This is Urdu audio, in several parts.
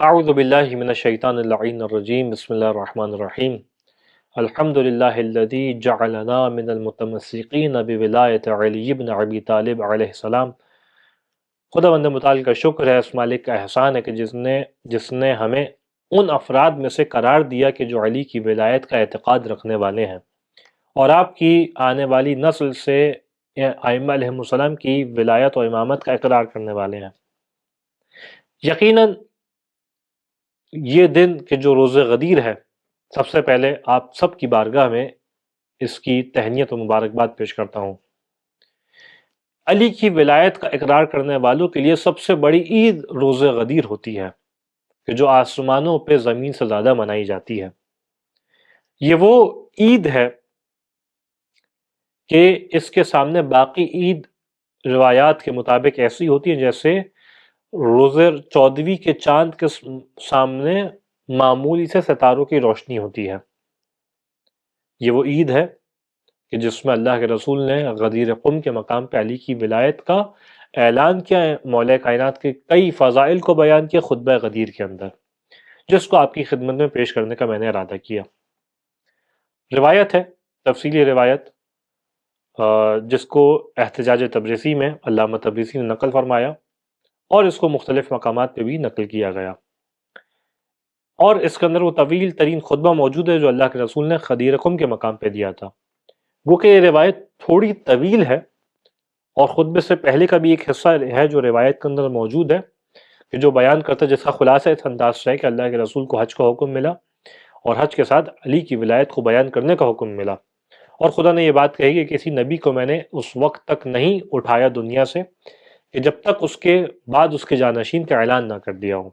اعوذ باللہ من الشیطان اللعین الرجیم بسم اللہ الرحمن الرحیم الحمد للہ الذی جعلنا من المتمسقین بولایت علی بن ابی طالب علیہ السلام۔ خدا بند متعال کا شکر ہے، اس مالک کا احسان ہے کہ جس نے ہمیں ان افراد میں سے قرار دیا کہ جو علی کی ولایت کا اعتقاد رکھنے والے ہیں، اور آپ کی آنے والی نسل سے ائمہ علیہ السلام کی ولایت و امامت کا اقرار کرنے والے ہیں۔ یقیناً یہ دن کہ جو روز غدیر ہے، سب سے پہلے آپ سب کی بارگاہ میں اس کی تہنیت و مبارکباد پیش کرتا ہوں۔ علی کی ولایت کا اقرار کرنے والوں کے لیے سب سے بڑی عید روز غدیر ہوتی ہے، کہ جو آسمانوں پہ زمین سے زیادہ منائی جاتی ہے۔ یہ وہ عید ہے کہ اس کے سامنے باقی عید روایات کے مطابق ایسی ہوتی ہیں جیسے روز 14ویں کے چاند کے سامنے معمولی سے ستاروں کی روشنی ہوتی ہے۔ یہ وہ عید ہے کہ جس میں اللہ کے رسول نے غدیر قم کے مقام پہ علی کی ولایت کا اعلان کیا ہے، مولا کائنات کے کئی فضائل کو بیان کیا خطبہ غدیر کے اندر، جس کو آپ کی خدمت میں پیش کرنے کا میں نے ارادہ کیا۔ روایت ہے، تفصیلی روایت، جس کو احتجاج تبریزی میں علامہ تبریزی نے نقل فرمایا، اور اس کو مختلف مقامات پہ بھی نقل کیا گیا، اور اس کے اندر وہ طویل ترین خطبہ موجود ہے جو اللہ کے رسول نے غدیر قم کے مقام پہ دیا تھا۔ وہ کہ یہ روایت تھوڑی طویل ہے، اور خطبے سے پہلے کا بھی ایک حصہ ہے جو روایت کے اندر موجود ہے، کہ جو بیان کرتا ہے، جس کا خلاصہ اس انداز سے ہے کہ اللہ کے رسول کو حج کا حکم ملا، اور حج کے ساتھ علی کی ولایت کو بیان کرنے کا حکم ملا، اور خدا نے یہ بات کہی کہ کسی نبی کو میں نے اس وقت تک نہیں اٹھایا دنیا سے کہ جب تک اس کے بعد اس کے جانشین کا اعلان نہ کر دیا ہو۔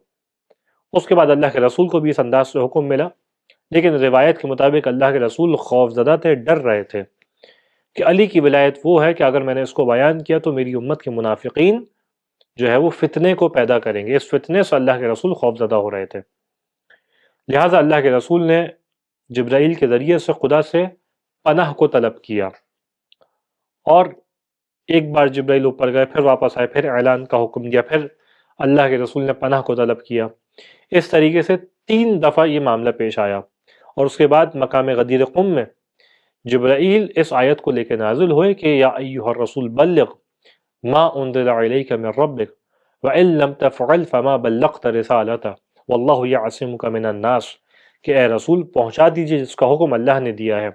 اس کے بعد اللہ کے رسول کو بھی اس انداز سے حکم ملا، لیکن روایت کے مطابق اللہ کے رسول خوف زدہ تھے، ڈر رہے تھے کہ علی کی ولایت وہ ہے کہ اگر میں نے اس کو بیان کیا تو میری امت کے منافقین جو ہے وہ فتنے کو پیدا کریں گے۔ اس فتنے سے اللہ کے رسول خوف زدہ ہو رہے تھے، لہٰذا اللہ کے رسول نے جبرائیل کے ذریعے سے خدا سے پناہ کو طلب کیا، اور ایک بار جبرائیل اوپر گئے، پھر واپس آئے، پھر اعلان کا حکم دیا، پھر اللہ کے رسول نے پناہ کو طلب کیا۔ اس طریقے سے 3 دفعہ یہ معاملہ پیش آیا، اور اس کے بعد مقام غدیر قم میں جبرائیل اس آیت کو لے کے نازل ہوئے کہ یا ایہا الرسول بلغ ما انزل الیک من ربک وان لم تفعل فما بلغت رسالتہ واللہ یعصمک من الناس، کہ اے رسول پہنچا دیجئے جس کا حکم اللہ نے دیا ہے،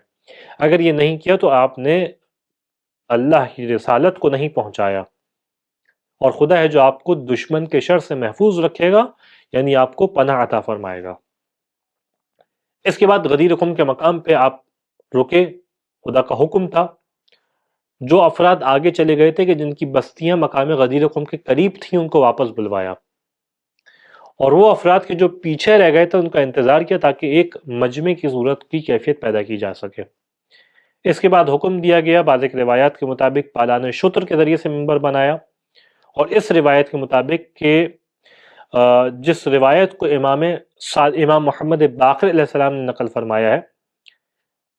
اگر یہ نہیں کیا تو آپ نے اللہ کی رسالت کو نہیں پہنچایا، اور خدا ہے جو آپ کو دشمن کے شر سے محفوظ رکھے گا، یعنی آپ کو پناہ عطا فرمائے گا۔ اس کے بعد غدیر قم کے مقام پہ آپ رکے، خدا کا حکم تھا، جو افراد آگے چلے گئے تھے کہ جن کی بستیاں مقام غدیر قم کے قریب تھیں ان کو واپس بلوایا، اور وہ افراد کے جو پیچھے رہ گئے تھے ان کا انتظار کیا تاکہ ایک مجمع کی صورت کی کیفیت پیدا کی جا سکے۔ اس کے بعد حکم دیا گیا، بعض ایک روایات کے مطابق پالان شتر کے ذریعے سے منبر بنایا، اور اس روایت کے مطابق کہ جس روایت کو امام محمد باقر علیہ السلام نے نقل فرمایا ہے،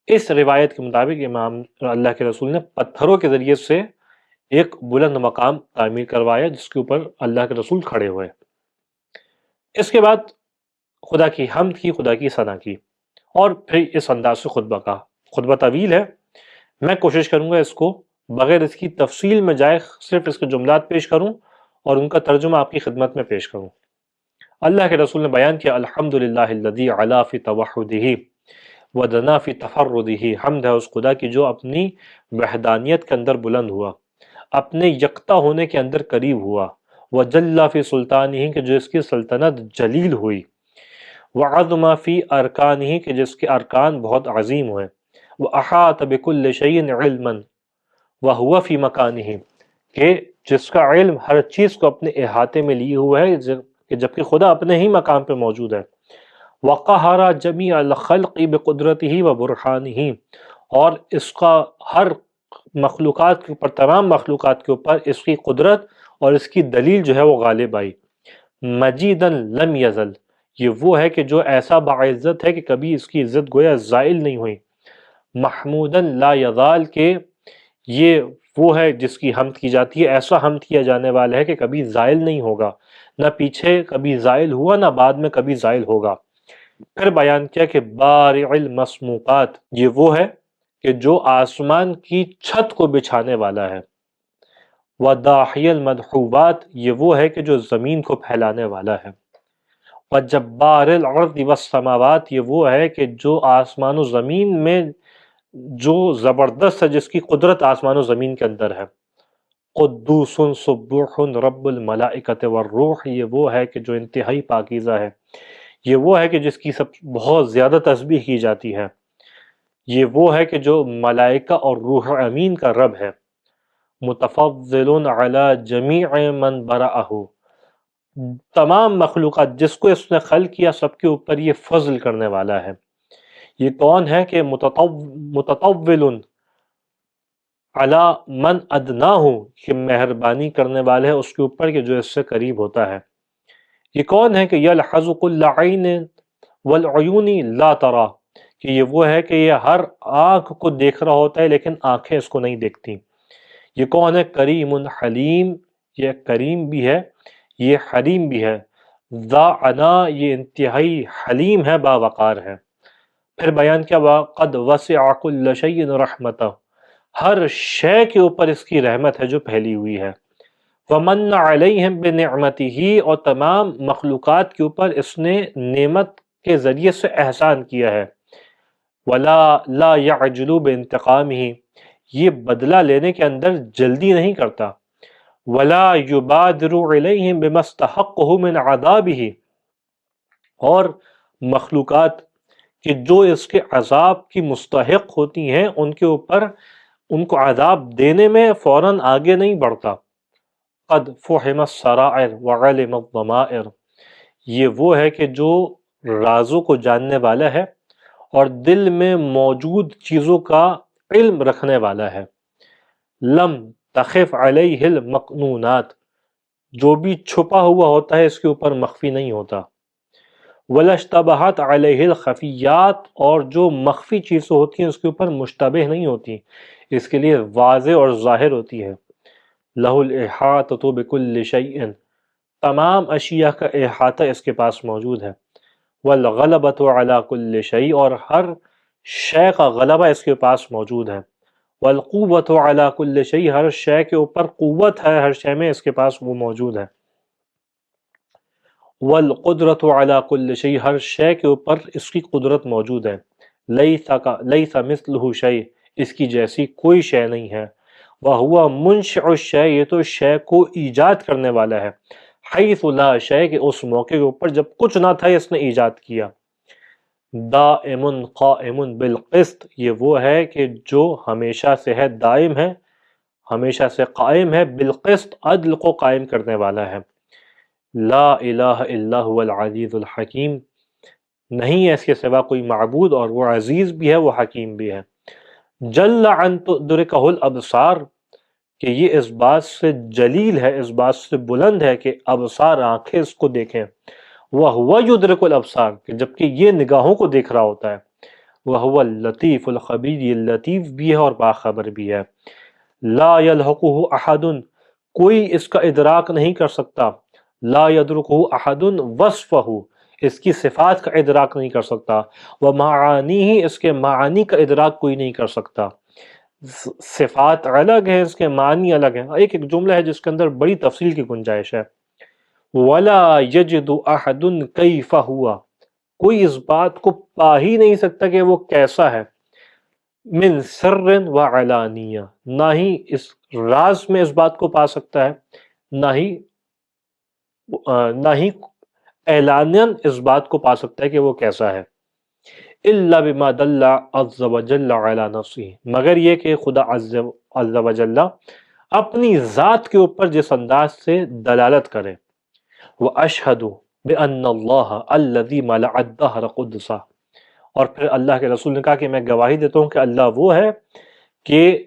اس روایت کے مطابق امام اللہ کے رسول نے پتھروں کے ذریعے سے ایک بلند مقام تعمیر کروایا جس کے اوپر اللہ کے رسول کھڑے ہوئے۔ اس کے بعد خدا کی حمد کی، خدا کی ثنا کی، اور پھر اس انداز سے خطبہ کا۔ خطبہ طویل ہے، میں کوشش کروں گا اس کو بغیر اس کی تفصیل میں جائے صرف اس کے جملات پیش کروں اور ان کا ترجمہ آپ کی خدمت میں پیش کروں۔ اللہ کے رسول نے بیان کیا، الحمدللہ الذی علا فی توحدہ ودنا فی تفردہ، حمد ہے اس خدا کی جو اپنی وحدانیت کے اندر بلند ہوا، اپنے یکتا ہونے کے اندر قریب ہوا، وجل فی سلطانہ کہ جو اس کی سلطنت جلیل ہوئی، وعظم فی ارکانہ کہ جس کے ارکان بہت عظیم ہوئے، وَأَحَاطَ بِكُلِّ شَيْءٍ عِلْمًا وَهُوَ فِي مَكَانِهِ کہ جس کا علم ہر چیز کو اپنے احاطے میں لیے ہوئے ہے کہ جبکہ خدا اپنے ہی مقام پہ موجود ہے، وَقَهَرَ جَمِيعَ الْخَلْقِ بِقُدْرَتِهِ وَبُرْحَانِهِ اور اس کا ہر مخلوقات کے اوپر، تمام مخلوقات کے اوپر اس کی قدرت اور اس کی دلیل جو ہے وہ غالب آئی۔ مجیداً لم یزل، یہ وہ ہے کہ جو ایسا باعزت ہے کہ کبھی اس کی عزت گویا زائل نہیں ہوئی۔ محموداً لا یزال کہ یہ وہ ہے جس کی حمد کی جاتی ہے، ایسا حمد کیا جانے والا ہے کہ کبھی زائل نہیں ہوگا۔ نہ پیچھے کبھی زائل ہوا نہ بعد میں کبھی زائل ہوگا۔ پھر بیان کیا کہ بارع المسموقات یہ وہ ہے کہ جو آسمان کی چھت کو بچھانے والا ہے، وَدَاحِيَ الْمَدْحُوبَاتِ یہ وہ ہے کہ جو زمین کو پھیلانے والا ہے، وَجَبَّارِ الْأَرْضِ وَالسَّمَاوَاتِ یہ وہ ہے کہ جو آسمان و زمین میں جو زبردست ہے، جس کی قدرت آسمان و زمین کے اندر ہے، قدوس سبوح رب الملائکۃ والروح یہ وہ ہے کہ جو انتہائی پاکیزہ ہے، یہ وہ ہے کہ جس کی سب بہت زیادہ تسبیح کی جاتی ہے، یہ وہ ہے کہ جو ملائکہ اور روح امین کا رب ہے، متفضل علی جمیع من برأہ تمام مخلوقات جس کو اس نے خلق کیا سب کے اوپر یہ فضل کرنے والا ہے۔ یہ کون ہے کہ متطول علی من ادناہ کہ مہربانی کرنے والے ہے اس کے اوپر کہ جو اس سے قریب ہوتا ہے۔ یہ کون ہے کہ یلحظ کل عین والعیون لا ترا کہ یہ وہ ہے کہ یہ ہر آنکھ کو دیکھ رہا ہوتا ہے لیکن آنکھیں اس کو نہیں دیکھتی۔ یہ کون ہے؟ کریم حلیم یہ کریم بھی ہے یہ حلیم بھی ہے، ذا عنا یہ انتہائی حلیم ہے باوقار ہے۔ پھر بیان کیا وَقَدْ وَسِعَ كُلَّ شَيْءٍ رَحْمَتَهُ ہر شے کے اوپر اس کی رحمت ہے جو پھیلی ہوئی ہے، وَمَنَّ عَلَيْهِمْ بِنِعْمَتِهِ اور تمام مخلوقات کے اوپر اس نے نعمت کے ذریعے سے احسان کیا ہے، وَلَا لَا يَعْجِلُ بِانْتِقَامِهِ یہ بدلہ لینے کے اندر جلدی نہیں کرتا، وَلَا يُبَادِرُ عِلَيْهِمْ بِمَا اسْتَحَقُّهُ مِنْ عَذَابِهِ اور مخلوقات کہ جو اس کے عذاب کی مستحق ہوتی ہیں ان کے اوپر ان کو عذاب دینے میں فوراً آگے نہیں بڑھتا۔ قد فحم السرائر وعلم الضمائر یہ وہ ہے کہ جو رازوں کو جاننے والا ہے اور دل میں موجود چیزوں کا علم رکھنے والا ہے۔ لم تخف علیہ المکنونات جو بھی چھپا ہوا ہوتا ہے اس کے اوپر مخفی نہیں ہوتا۔ ولا اشتبہت علیہ الخفیات اور جو مخفی چیزیں ہوتی ہیں اس کے اوپر مشتبہ نہیں ہوتی، اس کے لیے واضح اور ظاہر ہوتی ہے۔ لہ الاحاطۃ بکل شیء تمام اشیاء کا احاطہ اس کے پاس موجود ہے۔ والغلبۃ علی کل شیء اور ہر شے کا غلبہ اس کے پاس موجود ہے۔ والقوۃ علی کل شیء ہر شے کے اوپر قوت ہے، ہر شے میں اس کے پاس وہ موجود ہے۔ والقدرۃ علی کل شیء ہر شے کے اوپر اس کی قدرت موجود ہے۔ لیس مثلہ شیء اس کی جیسی کوئی شے نہیں ہے۔ وہو منشئ الشیء یہ تو شے کو ایجاد کرنے والا ہے، حیث لا شیء کہ اس موقع کے اوپر جب کچھ نہ تھا اس نے ایجاد کیا۔ دائم قائم بالقسط یہ وہ ہے کہ جو ہمیشہ سے ہے، دائم ہے، ہمیشہ سے قائم ہے، بالقسط عدل کو قائم کرنے والا ہے۔ لا الہ الا هو العزیز الحکیم نہیں ہے اس کے سوا کوئی معبود اور وہ عزیز بھی ہے وہ حکیم بھی ہے۔ جل عن تدرکہ الابصار کہ یہ اس بات سے جلیل ہے، اس بات سے بلند ہے کہ ابصار آنکھیں اس کو دیکھیں۔ وَهُوَ يُدْرِكُ الْأَبْصَارَ کہ جبکہ یہ نگاہوں کو دیکھ رہا ہوتا ہے۔ وَهُوَ اللطیف الخبیر یہ لطیف بھی ہے اور باخبر بھی ہے۔ لا يلحقه احد کوئی اس کا ادراک نہیں کر سکتا، لا يدركه احد وصفه اس کی صفات کا ادراک نہیں کر سکتا، ومعانیہ اس کے معانی کا ادراک کوئی نہیں کر سکتا۔ صفات الگ ہیں، اس کے معنی الگ ہیں۔ ایک ایک جملہ ہے جس کے اندر بڑی تفصیل کی گنجائش ہے۔ ولا یجد احد کیف ہوا کوئی اس بات کو پا ہی نہیں سکتا کہ وہ کیسا ہے۔ من سر و علانیہ نہ ہی اس راز میں اس بات کو پا سکتا ہے، نہ ہی اعلاناً اس بات کو پا سکتا ہے کہ وہ کیسا ہے۔ الا بما دل عز وجل علی نفسہ مگر یہ کہ خدا عز وجل اپنی ذات کے اوپر جس انداز سے دلالت کرے۔ وَأَشْهَدُ بِأَنَّ اللَّهَ الَّذِي مَلَعَ الدَّهْرَ قُدْسًا اور پھر اللہ کے رسول نے کہا کہ میں گواہی دیتا ہوں کہ اللہ وہ ہے کہ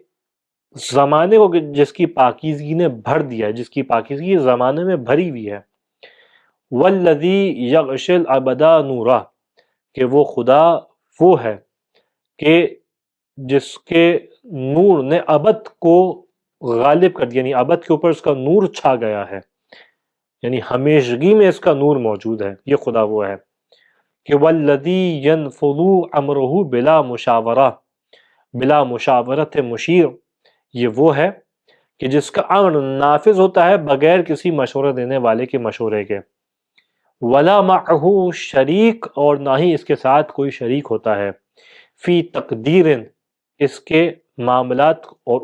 زمانے کو جس کی پاکیزگی نے بھر دیا ہے، جس کی پاکیزگی زمانے میں بھری ہوئی ہے۔ وَالَّذِي يَغْشِي الْأَبَدَ نُورًا کہ وہ خدا وہ ہے کہ جس کے نور نے ابد کو غالب کر دیا، یعنی ابد کے اوپر اس کا نور چھا گیا ہے۔ یعنی ہمیشگی میں اس کا نور موجود ہے، یہ خدا وہ ہے کہ والذی ینفذ امرہ بلا مشاورت مشیر، یہ وہ ہے کہ جس کا امر نافذ ہوتا ہے بغیر کسی مشورہ دینے والے کے مشورے کے، ولا معہ شریک، اور نہ ہی اس کے ساتھ کوئی شریک ہوتا ہے، فی تقدیر، اس کے معاملات اور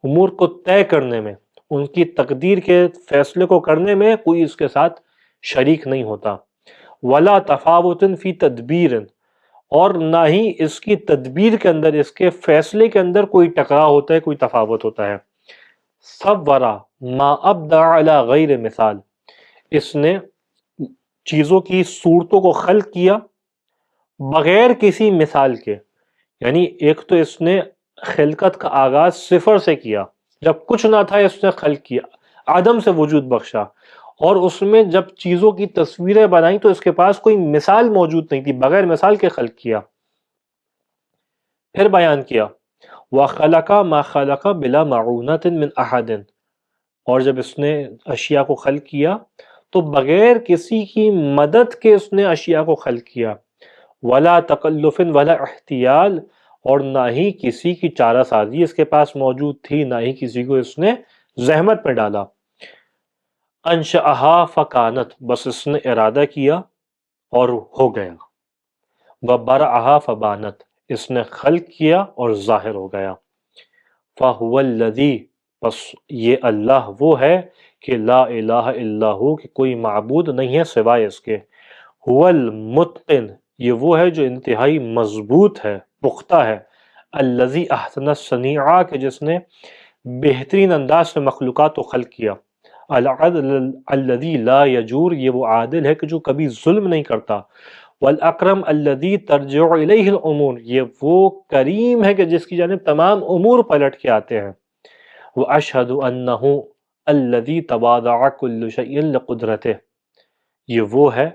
امور کو طے کرنے میں، ان کی تقدیر کے فیصلے کو کرنے میں کوئی اس کے ساتھ شریک نہیں ہوتا، ولا تفاوت فی تدبیر، اور نہ ہی اس کی تدبیر کے اندر، اس کے فیصلے کے اندر کوئی ٹکراؤ ہوتا ہے، کوئی تفاوت ہوتا ہے، صورا ما ابدع علی غیر مثال، اس نے چیزوں کی صورتوں کو خلق کیا بغیر کسی مثال کے، یعنی ایک تو اس نے خلقت کا آغاز صفر سے کیا، جب کچھ نہ تھا اس نے خلق کیا، عدم سے وجود بخشا، اور اس میں جب چیزوں کی تصویریں بنائیں تو اس کے پاس کوئی مثال موجود نہیں تھی، بغیر مثال کے خلق کیا، پھر بیان کیا وَخَلَقَ مَا خَلَقَ بِلَا مَعُونَةٍ مِّنْ أَحَدٍ، اور جب اس نے اشیاء کو خلق کیا تو بغیر کسی کی مدد کے اس نے اشیاء کو خلق کیا، ولا تکلف ولا احتیال، اور نہ ہی کسی کی چارہ سازی اس کے پاس موجود تھی، نہ ہی کسی کو اس نے زحمت میں ڈالا، انشأہا فکانت، بس اس نے ارادہ کیا اور ہو گیا، وبرأہا فبانت، اس نے خلق کیا اور ظاہر ہو گیا، فَهُوَ الَّذِي، بس یہ اللہ وہ ہے کہ لا الہ الا ہو، کہ کوئی معبود نہیں ہے سوائے اس کے، هو المتقن، یہ وہ ہے جو انتہائی مضبوط ہے، پختہ ہے، الذی احسن الصنیعہ، کہ جس نے بہترین انداز سے مخلوقات کو خلق کیا، العدل الذی لا یجور، یہ وہ عادل ہے کہ جو کبھی ظلم نہیں کرتا، والاکرم الذی ترجع الیہ الامور، یہ وہ کریم ہے کہ جس کی جانب تمام امور پلٹ کے آتے ہیں، واشہد انہ الذی تواضع کل شیء لقدرتہ، یہ وہ ہے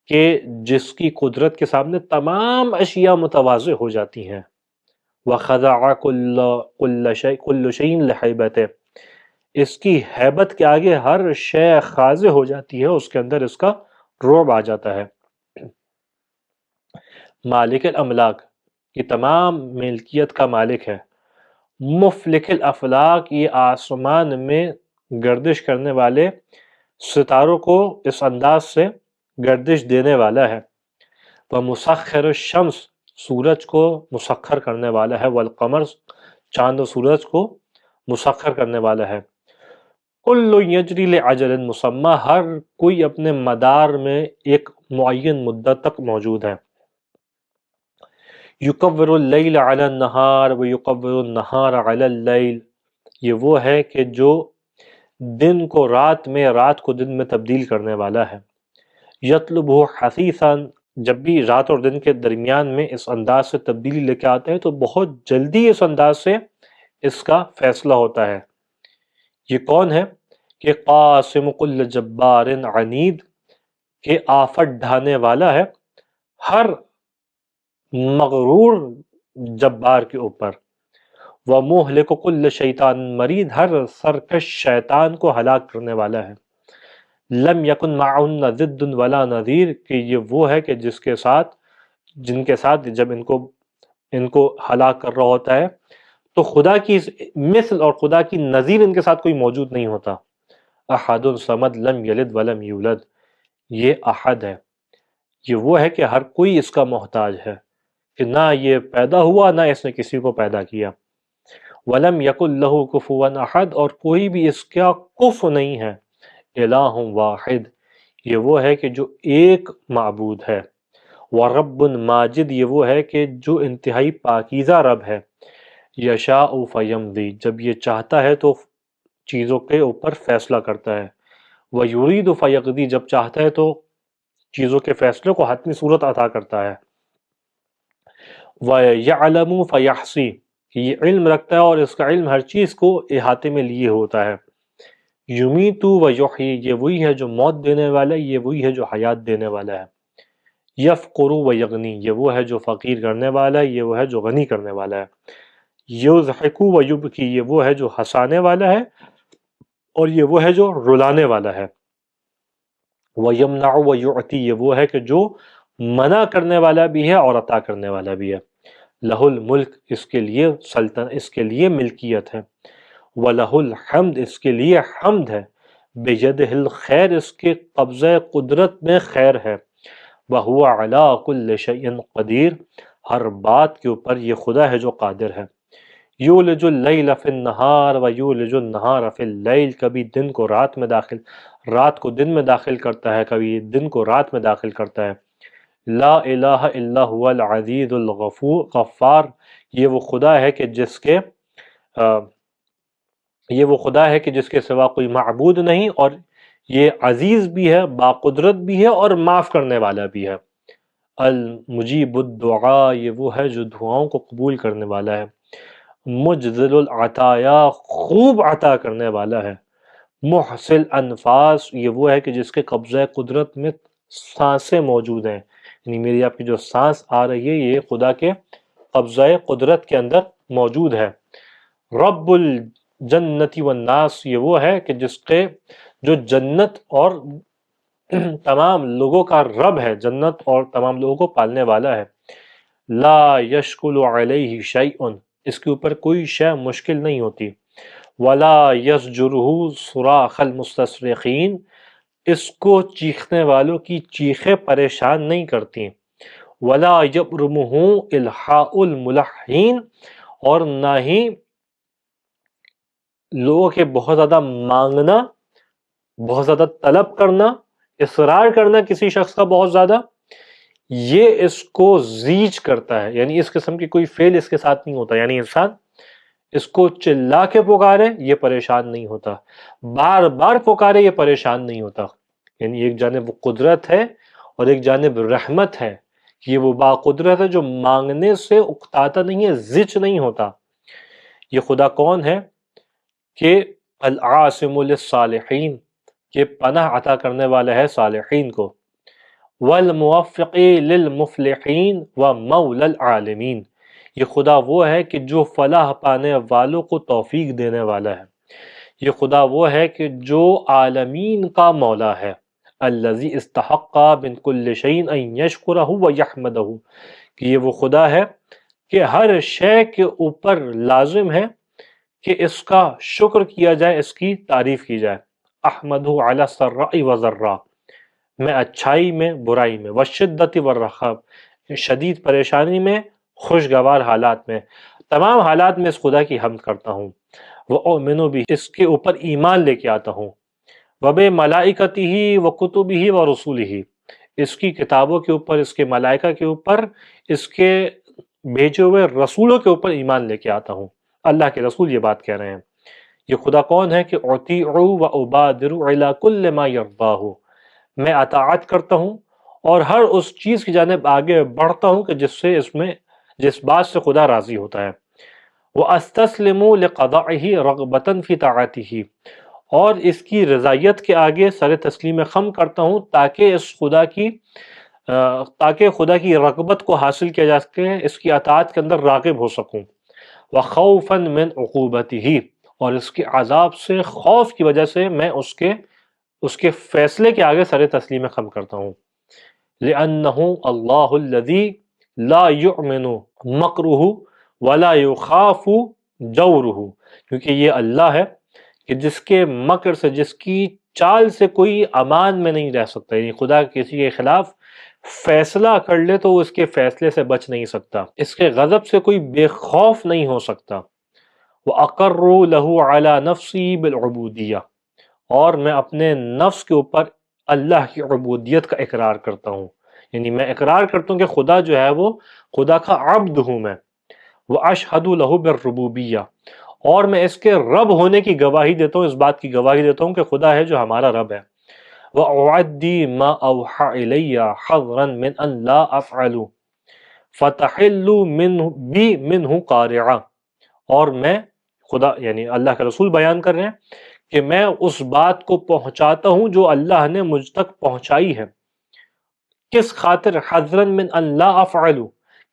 کہ جس کی قدرت کے سامنے تمام اشیاء متواضع ہو جاتی ہیں، وَخَضَعَ كُلُّ شَيْءٍ لِحَیبَتِهِ، اس کی ہیبت کے آگے ہر شے خاضع ہو جاتی ہے، اس کے اندر اس کا رعب آ جاتا ہے، مالک الاملاک، یہ تمام ملکیت کا مالک ہے، مفلک الافلاک، یہ آسمان میں گردش کرنے والے ستاروں کو اس انداز سے گردش دینے والا ہے، وَمُسَخِّرُ الشَّمْسِ، سورج کو مسخر کرنے والا ہے، والقمر، چاند و سورج کو مسخر کرنے والا ہے، کُلٌّ یجری لأجل مسمى، ہر کوئی اپنے مدار میں ایک معین مدت تک موجود ہے، یکور اللیل علی النہار ویکور النہار علی اللیل، یہ وہ ہے کہ جو دن کو رات میں، رات کو دن میں تبدیل کرنے والا ہے، یطلبہ حثیثاً، جب بھی رات اور دن کے درمیان میں اس انداز سے تبدیلی لے کے آتے ہیں تو بہت جلدی اس انداز سے اس کا فیصلہ ہوتا ہے، یہ کون ہے کہ قاسم کل جبار عنید، کہ آفت ڈھانے والا ہے ہر مغرور جبار کے اوپر، ومہلک کل شیطان مرید، ہر سرکش شیطان کو ہلاک کرنے والا ہے، لم یکن معہن ضد ولا نذیر، کہ یہ وہ ہے کہ جن کے ساتھ جب ان کو ہلاک کر رہا ہوتا ہے تو خدا کی مثل اور خدا کی نظیر ان کے ساتھ کوئی موجود نہیں ہوتا، احد صمد لم یلد ولم یولد، یہ احد ہے، یہ وہ ہے کہ ہر کوئی اس کا محتاج ہے، کہ نہ یہ پیدا ہوا نہ اس نے کسی کو پیدا کیا، ولم یکن لہ کفوا احد، اور کوئی بھی اس کا کف نہیں ہے، الہ واحد، یہ وہ ہے کہ جو ایک معبود ہے، ورب ماجد، یہ وہ ہے کہ جو انتہائی پاکیزہ رب ہے، یشاء فیمضی، جب یہ چاہتا ہے تو چیزوں کے اوپر فیصلہ کرتا ہے، ویرید فیقضی، جب چاہتا ہے تو چیزوں کے فیصلے کو حتمی صورت عطا کرتا ہے، وَيَعْلَمُ فَيَحْصِي، کہ یہ علم رکھتا ہے اور اس کا علم ہر چیز کو احاطے میں لیے ہوتا ہے، یمیت ویحیی، یہ وہی ہے جو موت دینے والا ہے، یہ وہی ہے جو حیات دینے والا ہے، یفقر ویغنی، یہ وہ ہے جو فقیر کرنے والا ہے، یہ وہ ہے جو غنی کرنے والا ہے، یضحک ویبکی، یہ وہ ہے جو ہنسانے والا ہے اور یہ وہ ہے جو رلانے والا ہے۔ وَيَمْنَعُ وَيُعْتِي، یہ وہ ہے کہ جو منع کرنے والا بھی ہے اور عطا کرنے والا بھی ہے۔ لَهُ الْمُلْک، اس کے لیے سلطنت، اس کے لیے ملکیت ہے۔ وَلَهُ الْحَمْدُ، اس کے لیے حمد ہے۔ بِيَدِهِ الْخَيْرُ، اس کے قبضہ قدرت میں خیر ہے۔ وَهُوَ عَلَىٰ كُلِّ شَيْءٍ قَدِيرٌ، ہر بات کے اوپر یہ خدا ہے جو قادر ہے۔ یولج اللیل فی النہار ویولج النہار فی اللیل، کبھی دن کو رات میں رات کو دن میں داخل کرتا ہے، کبھی دن کو رات میں داخل کرتا ہے۔ لا الہ الا هو العزیز غفار، یہ وہ خدا ہے کہ جس کے سوا کوئی معبود نہیں، اور یہ عزیز بھی ہے، باقدرت بھی ہے، اور معاف کرنے والا بھی ہے۔ المجیب الدعاء، یہ وہ ہے جو دعاؤں کو قبول کرنے والا ہے۔ مجزل العطایا، خوب عطا کرنے والا ہے۔ محصل انفاس، یہ وہ ہے کہ جس کے قبضہ قدرت میں سانسیں موجود ہیں، یعنی میری آپ کی جو سانس آ رہی ہے یہ خدا کے قبضہ قدرت کے اندر موجود ہے۔ رب الجنت والناس، یہ وہ ہے کہ جو جنت اور تمام لوگوں کا رب ہے، جنت اور تمام لوگوں کو پالنے والا ہے۔ لا یشکل علیہ شیء، اس کے اوپر کوئی شے مشکل نہیں ہوتی۔ ولا یزجرہ صراخ المستصرخین، اس کو چیخنے والوں کی چیخیں پریشان نہیں کرتی۔ ولا یبرمہ الحاء الملحین، اور نہ ہی لوگوں کے بہت زیادہ مانگنا، بہت زیادہ طلب کرنا، اصرار کرنا کسی شخص کا بہت زیادہ، یہ اس کو زیج کرتا ہے، یعنی اس قسم کی کوئی فعل اس کے ساتھ نہیں ہوتا۔ یعنی انسان اس کو چلا کے پکارے یہ پریشان نہیں ہوتا، بار بار پکارے یہ پریشان نہیں ہوتا۔ یعنی ایک جانب وہ قدرت ہے اور ایک جانب رحمت ہے، یہ وہ باقدرت ہے جو مانگنے سے اکتاتا نہیں ہے، زج نہیں ہوتا۔ یہ خدا کون ہے کہ العاصم للصالحین، کہ پناہ عطا کرنے والا ہے صالحین کو۔ والموفق للمفلحین ومولا العالمین، یہ خدا وہ ہے کہ جو فلاح پانے والوں کو توفیق دینے والا ہے، یہ خدا وہ ہے کہ جو عالمین کا مولا ہے۔ الذی استحق من کل شیء ان یشکرہ ویحمدہ، کہ یہ وہ خدا ہے کہ ہر شے کے اوپر لازم ہے کہ اس کا شکر کیا جائے، اس کی تعریف کی جائے۔ احمدہ علی السراء والضراء، میں اچھائی میں برائی میں، والشدۃ والرخاء، شدید پریشانی میں خوشگوار حالات میں، تمام حالات میں اس خدا کی حمد کرتا ہوں۔ وَأُؤْمِنُ بِهِ، اس کے اوپر ایمان لے کے آتا ہوں۔ وَبِمَلَائِكَتِهِ وَكُتُبِهِ وَرُسُلِهِ، اس کی کتابوں کے اوپر، اس کے ملائکہ کے اوپر، اس کے بھیجے ہوئے رسولوں کے اوپر ایمان لے کے آتا ہوں۔ اللہ کے رسول یہ بات کہہ رہے ہیں۔ یہ خدا کون ہے کہ اطیعوا وابادر الی کل ما یرضاہ، میں اطاعت کرتا ہوں اور ہر اس چیز کی جانب آگے بڑھتا ہوں کہ جس بات سے خدا راضی ہوتا ہے۔ وَأَسْتَسْلِمُ لِقَضَائِهِ رَغْبَةً فِي طَاعَتِهِ، اور اس کی رضایت کے آگے سر تسلیم خم کرتا ہوں تاکہ خدا کی رغبت کو حاصل کیا جا سکے، اس کی اطاعت کے اندر راغب ہو سکوں۔ وَخَوْفًا مِنْ عُقُوبَتِهِ، اور اس کے عذاب سے خوف کی وجہ سے میں اس کے فیصلے کے آگے سر تسلیم خم کرتا ہوں۔ لِأَنَّهُ اللَّهُ الَّذِي لَا يُؤْمِنُ مَكْرُهُ وَلَا يُخَافُ جَوْرُهُ، کیونکہ یہ اللہ ہے کہ جس کے مکر سے، جس کی چال سے کوئی امان میں نہیں رہ سکتا، یعنی خدا کسی کے خلاف فیصلہ کر لے تو وہ اس کے فیصلے سے بچ نہیں سکتا، اس کے غضب سے کوئی بے خوف نہیں ہو سکتا۔ وَأَقَرُّ لَهُ عَلَى نَفْسِي بِالْعُبُودِيَّةِ، اور میں اپنے نفس کے اوپر اللہ کی عبودیت کا اقرار کرتا ہوں، یعنی میں اقرار کرتا ہوں کہ خدا جو ہے وہ خدا کا عبد ہوں میں۔ وَأَشْهَدُ لَهُ بِالرُّبُوبِيَّةِ، اور میں اس کے رب ہونے کی گواہی دیتا ہوں، اس بات کی گواہی دیتا ہوں کہ خدا ہے جو ہمارا رب ہے۔ وَأُعَدِّي مَا أَوْحَى إِلَيَّ حَظًّا مِنْ أَنْ لَا أَفْعَلُ فَتَحِلُّ بِي مِنْهُ قَارِعًا، اور میں خدا یعنی اللہ کا رسول بیان کر رہے ہیں کہ میں اس بات کو پہنچاتا ہوں جو اللہ نے مجھ تک پہنچائی ہے۔ کس خاطر؟ حذرا من ان لا افعل،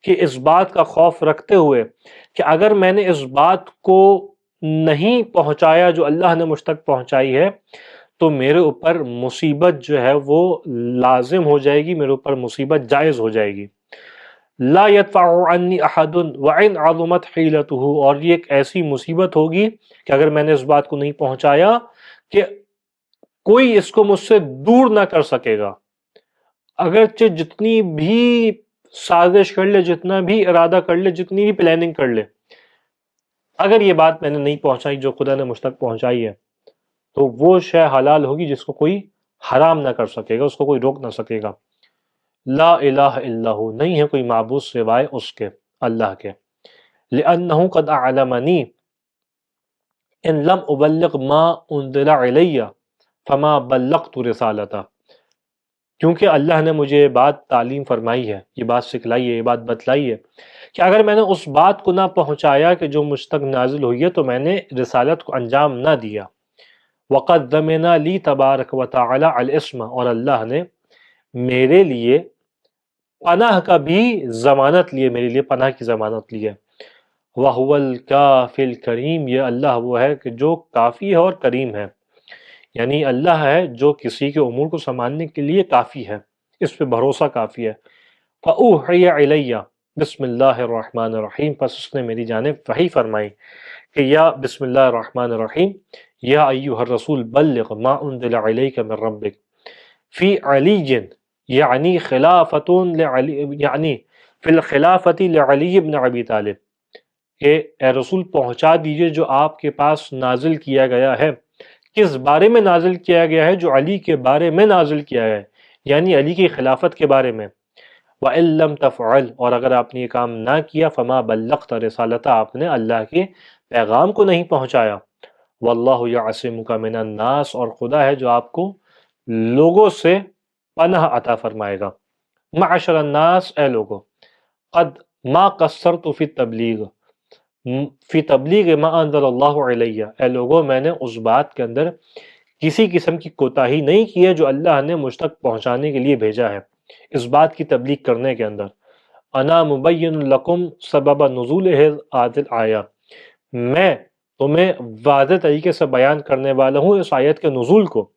کہ اس بات کا خوف رکھتے ہوئے کہ اگر میں نے اس بات کو نہیں پہنچایا جو اللہ نے مجھ تک پہنچائی ہے تو میرے اوپر مصیبت جو ہے وہ لازم ہو جائے گی، میرے اوپر مصیبت جائز ہو جائے گی۔ لا يدفع عني احد وان عظمت حیلته، اور یہ ایک ایسی مصیبت ہوگی کہ اگر میں نے اس بات کو نہیں پہنچایا کہ کوئی اس کو مجھ سے دور نہ کر سکے گا، اگرچہ جتنی بھی سازش کر لے، جتنا بھی ارادہ کر لے، جتنی بھی پلاننگ کر لے، اگر یہ بات میں نے نہیں پہنچائی جو خدا نے مجھ تک پہنچائی ہے تو وہ شے حلال ہوگی جس کو کوئی حرام نہ کر سکے گا، اس کو کوئی روک نہ سکے گا۔ لا الہ الا ہو، نہیں ہے کوئی معبود سوائے اس کے، اللہ کے۔ لأنہ قد اعلمنی ان لم ابلغ ما انزل علی فما بلغت رسالتہ، کیونکہ اللہ نے مجھے یہ بات تعلیم فرمائی ہے، یہ بات سکھلائی ہے، یہ بات بتلائی ہے کہ اگر میں نے اس بات کو نہ پہنچایا کہ جو مجھ تک نازل ہوئی ہے تو میں نے رسالت کو انجام نہ دیا۔ وقد ضمن لی تبارک و تعالی الاسم، اور اللہ نے میرے لیے پناہ کا بھی ضمانت لی ہے، میرے لیے پناہ کی ضمانت لی ہے۔ وَهُوَ الْكَافِ الْكَرِيمُ، یہ اللہ وہ ہے کہ جو کافی ہے اور کریم ہے، یعنی اللہ ہے جو کسی کے امور کو سنبھالنے کے لیے کافی ہے، اس پہ بھروسہ کافی ہے۔ فَأُوحِيَ إِلَيَّ بسم اللہ الرحمن الرحیم، پس اس نے میری جانب وحی فرمائی کہ یا بسم اللہ الرحمن الرحیم، یا ایہا الرسول بلغ ما انزل علیک من ربک فی علی، یعنی خلافت لعلی، یعنی فی الخلافت لعلی بن ابی طالب، کہ اے رسول پہنچا دیجئے جو آپ کے پاس نازل کیا گیا ہے۔ کس بارے میں نازل کیا گیا ہے؟ جو علی کے بارے میں نازل کیا ہے، یعنی علی کی خلافت کے بارے میں۔ وَإِن لَمْ تَفْعَلْ، اور اگر آپ نے یہ کام نہ کیا، فَمَا بَلَّغْتَ رِسَالَتَ، آپ نے اللہ کے پیغام کو نہیں پہنچایا۔ وَاللَّهُ يَعْصِمُكَ مِنَ النَّاسِ، اور خدا ہے جو آپ کو لوگوں سے پناہ عطا فرمائے گا۔ معشر الناس، اے لوگو، قد ما قصرت فی التبلیغ، فی تبلیغ ما انزل اللہ علیہ، اے لوگو میں نے اس بات کے اندر کسی قسم کی کوتاہی نہیں کی ہے جو اللہ نے مجھ تک پہنچانے کے لیے بھیجا ہے، اس بات کی تبلیغ کرنے کے اندر۔ انا مبین لکم سبب نزول هذه الآیہ، میں تمہیں واضح طریقے سے بیان کرنے والا ہوں اس آیت کے نزول کو۔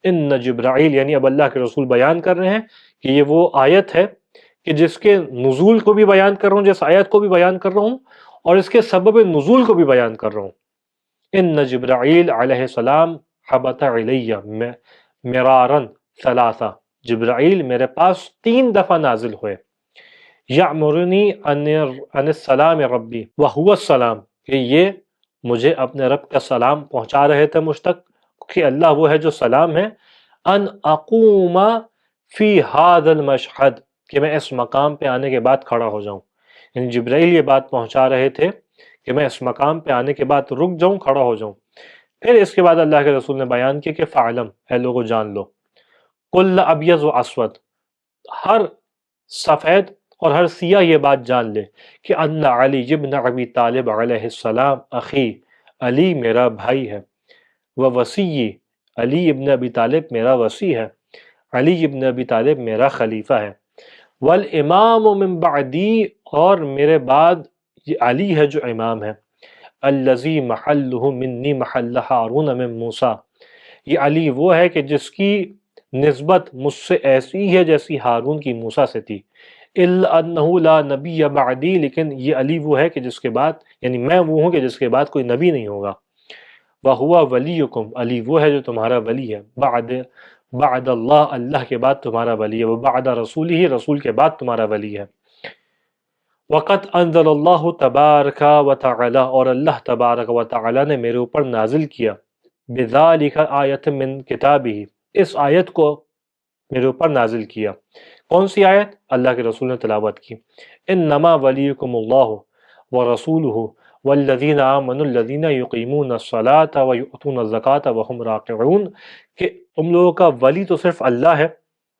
ان جبرائیل، یعنی اب اللہ کے رسول بیان کر رہے ہیں کہ یہ وہ آیت ہے کہ جس کے نزول کو بھی بیان کر رہا ہوں، جس آیت کو بھی بیان کر رہا ہوں، اور اس کے سبب نزول کو بھی بیان کر رہا ہوں۔ ان جبرائیل علیہ السلام حبط علیہ مرارن ثلاثہ، جبرائیل میرے پاس 3 دفعہ نازل ہوئے۔ یعمرنی ان السلام ربی وہو السلام، کہ یہ مجھے اپنے رب کا سلام پہنچا رہے تھے مجھ تک، کہ اللہ وہ ہے جو سلام ہے۔ ان اقوم فی ھذا المشہد، کہ میں اس مقام پہ آنے کے بعد کھڑا ہو جاؤں، یعنی جبرائیل یہ بات پہنچا رہے تھے کہ میں اس مقام پہ آنے کے بعد رک جاؤں، کھڑا ہو جاؤں۔ پھر اس کے بعد اللہ کے رسول نے بیان کیا کہ فعلم، اے لوگو جان لو، کل ابیض و اسود، ہر سفید اور ہر سیاہ یہ بات جان لے کہ ان علی ابن ابی طالب علیہ السلام اخی، علی میرا بھائی ہے، وصی، علی ابن ابی طالب میرا وصی ہے، علی ابن ابی طالب میرا خلیفہ ہے، والامام من بعدی، اور میرے بعد یہ علی ہے جو امام ہے، الذی محلہ منی محل ہارون من موسیٰ، یہ علی وہ ہے کہ جس کی نسبت مجھ سے ایسی ہے جیسی ہارون کی موسیٰ سے تھی، الا انہ لا نبی بعدی، لیکن یہ علی وہ ہے کہ جس کے بعد، یعنی میں وہ ہوں کہ جس کے بعد کوئی نبی نہیں ہوگا۔ وَهُوَ وَلِيُّكُمْ، علی وہ ہے جو تمہارا ولی ہے، بعد اللہ، اللہ کے بعد تمہارا ولی ہے، وبعد رسولہ، رسول کے بعد تمہارا ولی ہے۔ وقت انزل اللہ تبارک و تعالی، اور اللہ تبارک و تعالی نے میرے اوپر نازل کیا، بذالک آیت من کتابہ، اس آیت کو میرے اوپر نازل کیا۔ کون سی آیت؟ اللہ کے رسول نے تلاوت کی، انما ولیکم اللہ ورسولہ والذین آمنوا الذین یقیمون الصلاة ویؤتون الزکاة وهم راکعون، کہ تم لوگوں کا ولی تو صرف اللہ ہے،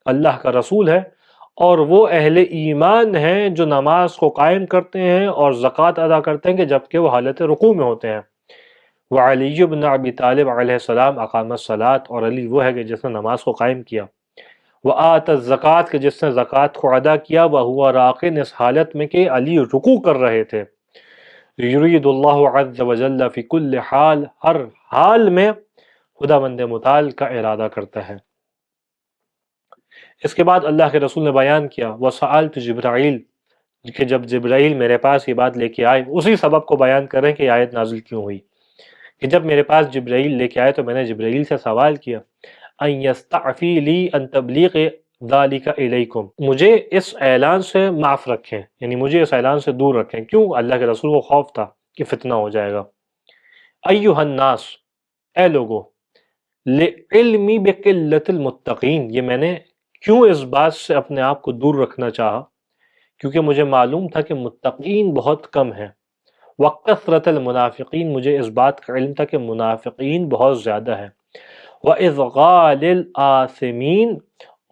اللہ کا رسول ہے، اور وہ اہل ایمان ہیں جو نماز کو قائم کرتے ہیں اور زکوٰۃ ادا کرتے ہیں کہ جبکہ وہ حالت رکوع میں ہوتے ہیں۔ وعلی بن ابی طالب علیہ السلام اقام الصلاۃ، اور علی وہ ہے کہ جس نے نماز کو قائم کیا، وآت الزکاۃ، کہ جس نے زکوٰۃ کو ادا کیا، وہو راکع، اس حالت میں کہ علی رکوع کر رہے تھے، یرید اللہ عز وجل فی کل حال، ہر حال میں خداوند متعال کا ارادہ کرتا ہے۔ اس کے بعد اللہ کے رسول نے بیان کیا وَسَأَلْتُ جبرائیل، کہ جب جبرائیل میرے پاس یہ بات لے کے آئے، اسی سبب کو بیان کریں کہ یہ آیت نازل کیوں ہوئی، کہ جب میرے پاس جبرائیل لے کے آئے تو میں نے جبرائیل سے سوال کیا ان یستعفی لی ان تبلیغ ذالک الیکم، مجھے اس اعلان سے معاف رکھیں، یعنی مجھے اس اعلان سے دور رکھیں۔ کیوں؟ اللہ کے رسول کو خوف تھا کہ فتنہ ہو جائے گا۔ ایھا الناس، اے لوگو، لعلمی بقلت المتقین، یہ میں نے کیوں اس بات سے اپنے آپ کو دور رکھنا چاہا؟ کیونکہ مجھے معلوم تھا کہ متقین بہت کم ہیں۔ وکثرت المنافقین، مجھے اس بات کا علم تھا کہ منافقین بہت زیادہ ہیں۔ وَإِضْغَالِ الْآثِمِينَ،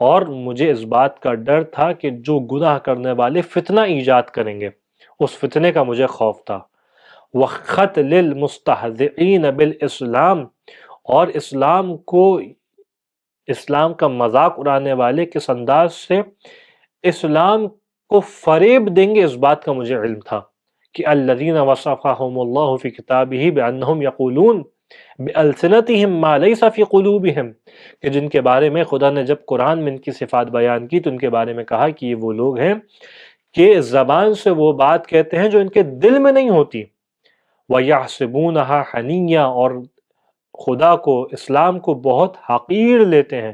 اور مجھے اس بات کا ڈر تھا کہ جو گناہ کرنے والے فتنہ ایجاد کریں گے، اس فتنے کا مجھے خوف تھا۔ وَقَتْلِ الْمُسْتَهْزِئِينَ بِالْإِسْلَامِ، اور اسلام کا مذاق اڑانے والے کس انداز سے اسلام کو فریب دیں گے، اس بات کا مجھے علم تھا کہ الذین وصفهم اللہ فی کتابہ بانہم یقولون بألسنتہم ما لیس فی قلوبہم، کہ جن کے بارے میں خدا نے جب قرآن میں ان کی صفات بیان کی تو ان کے بارے میں کہا کہ یہ وہ لوگ ہیں کہ زبان سے وہ بات کہتے ہیں جو ان کے دل میں نہیں ہوتی۔ وَيَحْسِبُونَهَا حَنِيًّا، اور خدا کو، اسلام کو بہت حقیر لیتے ہیں۔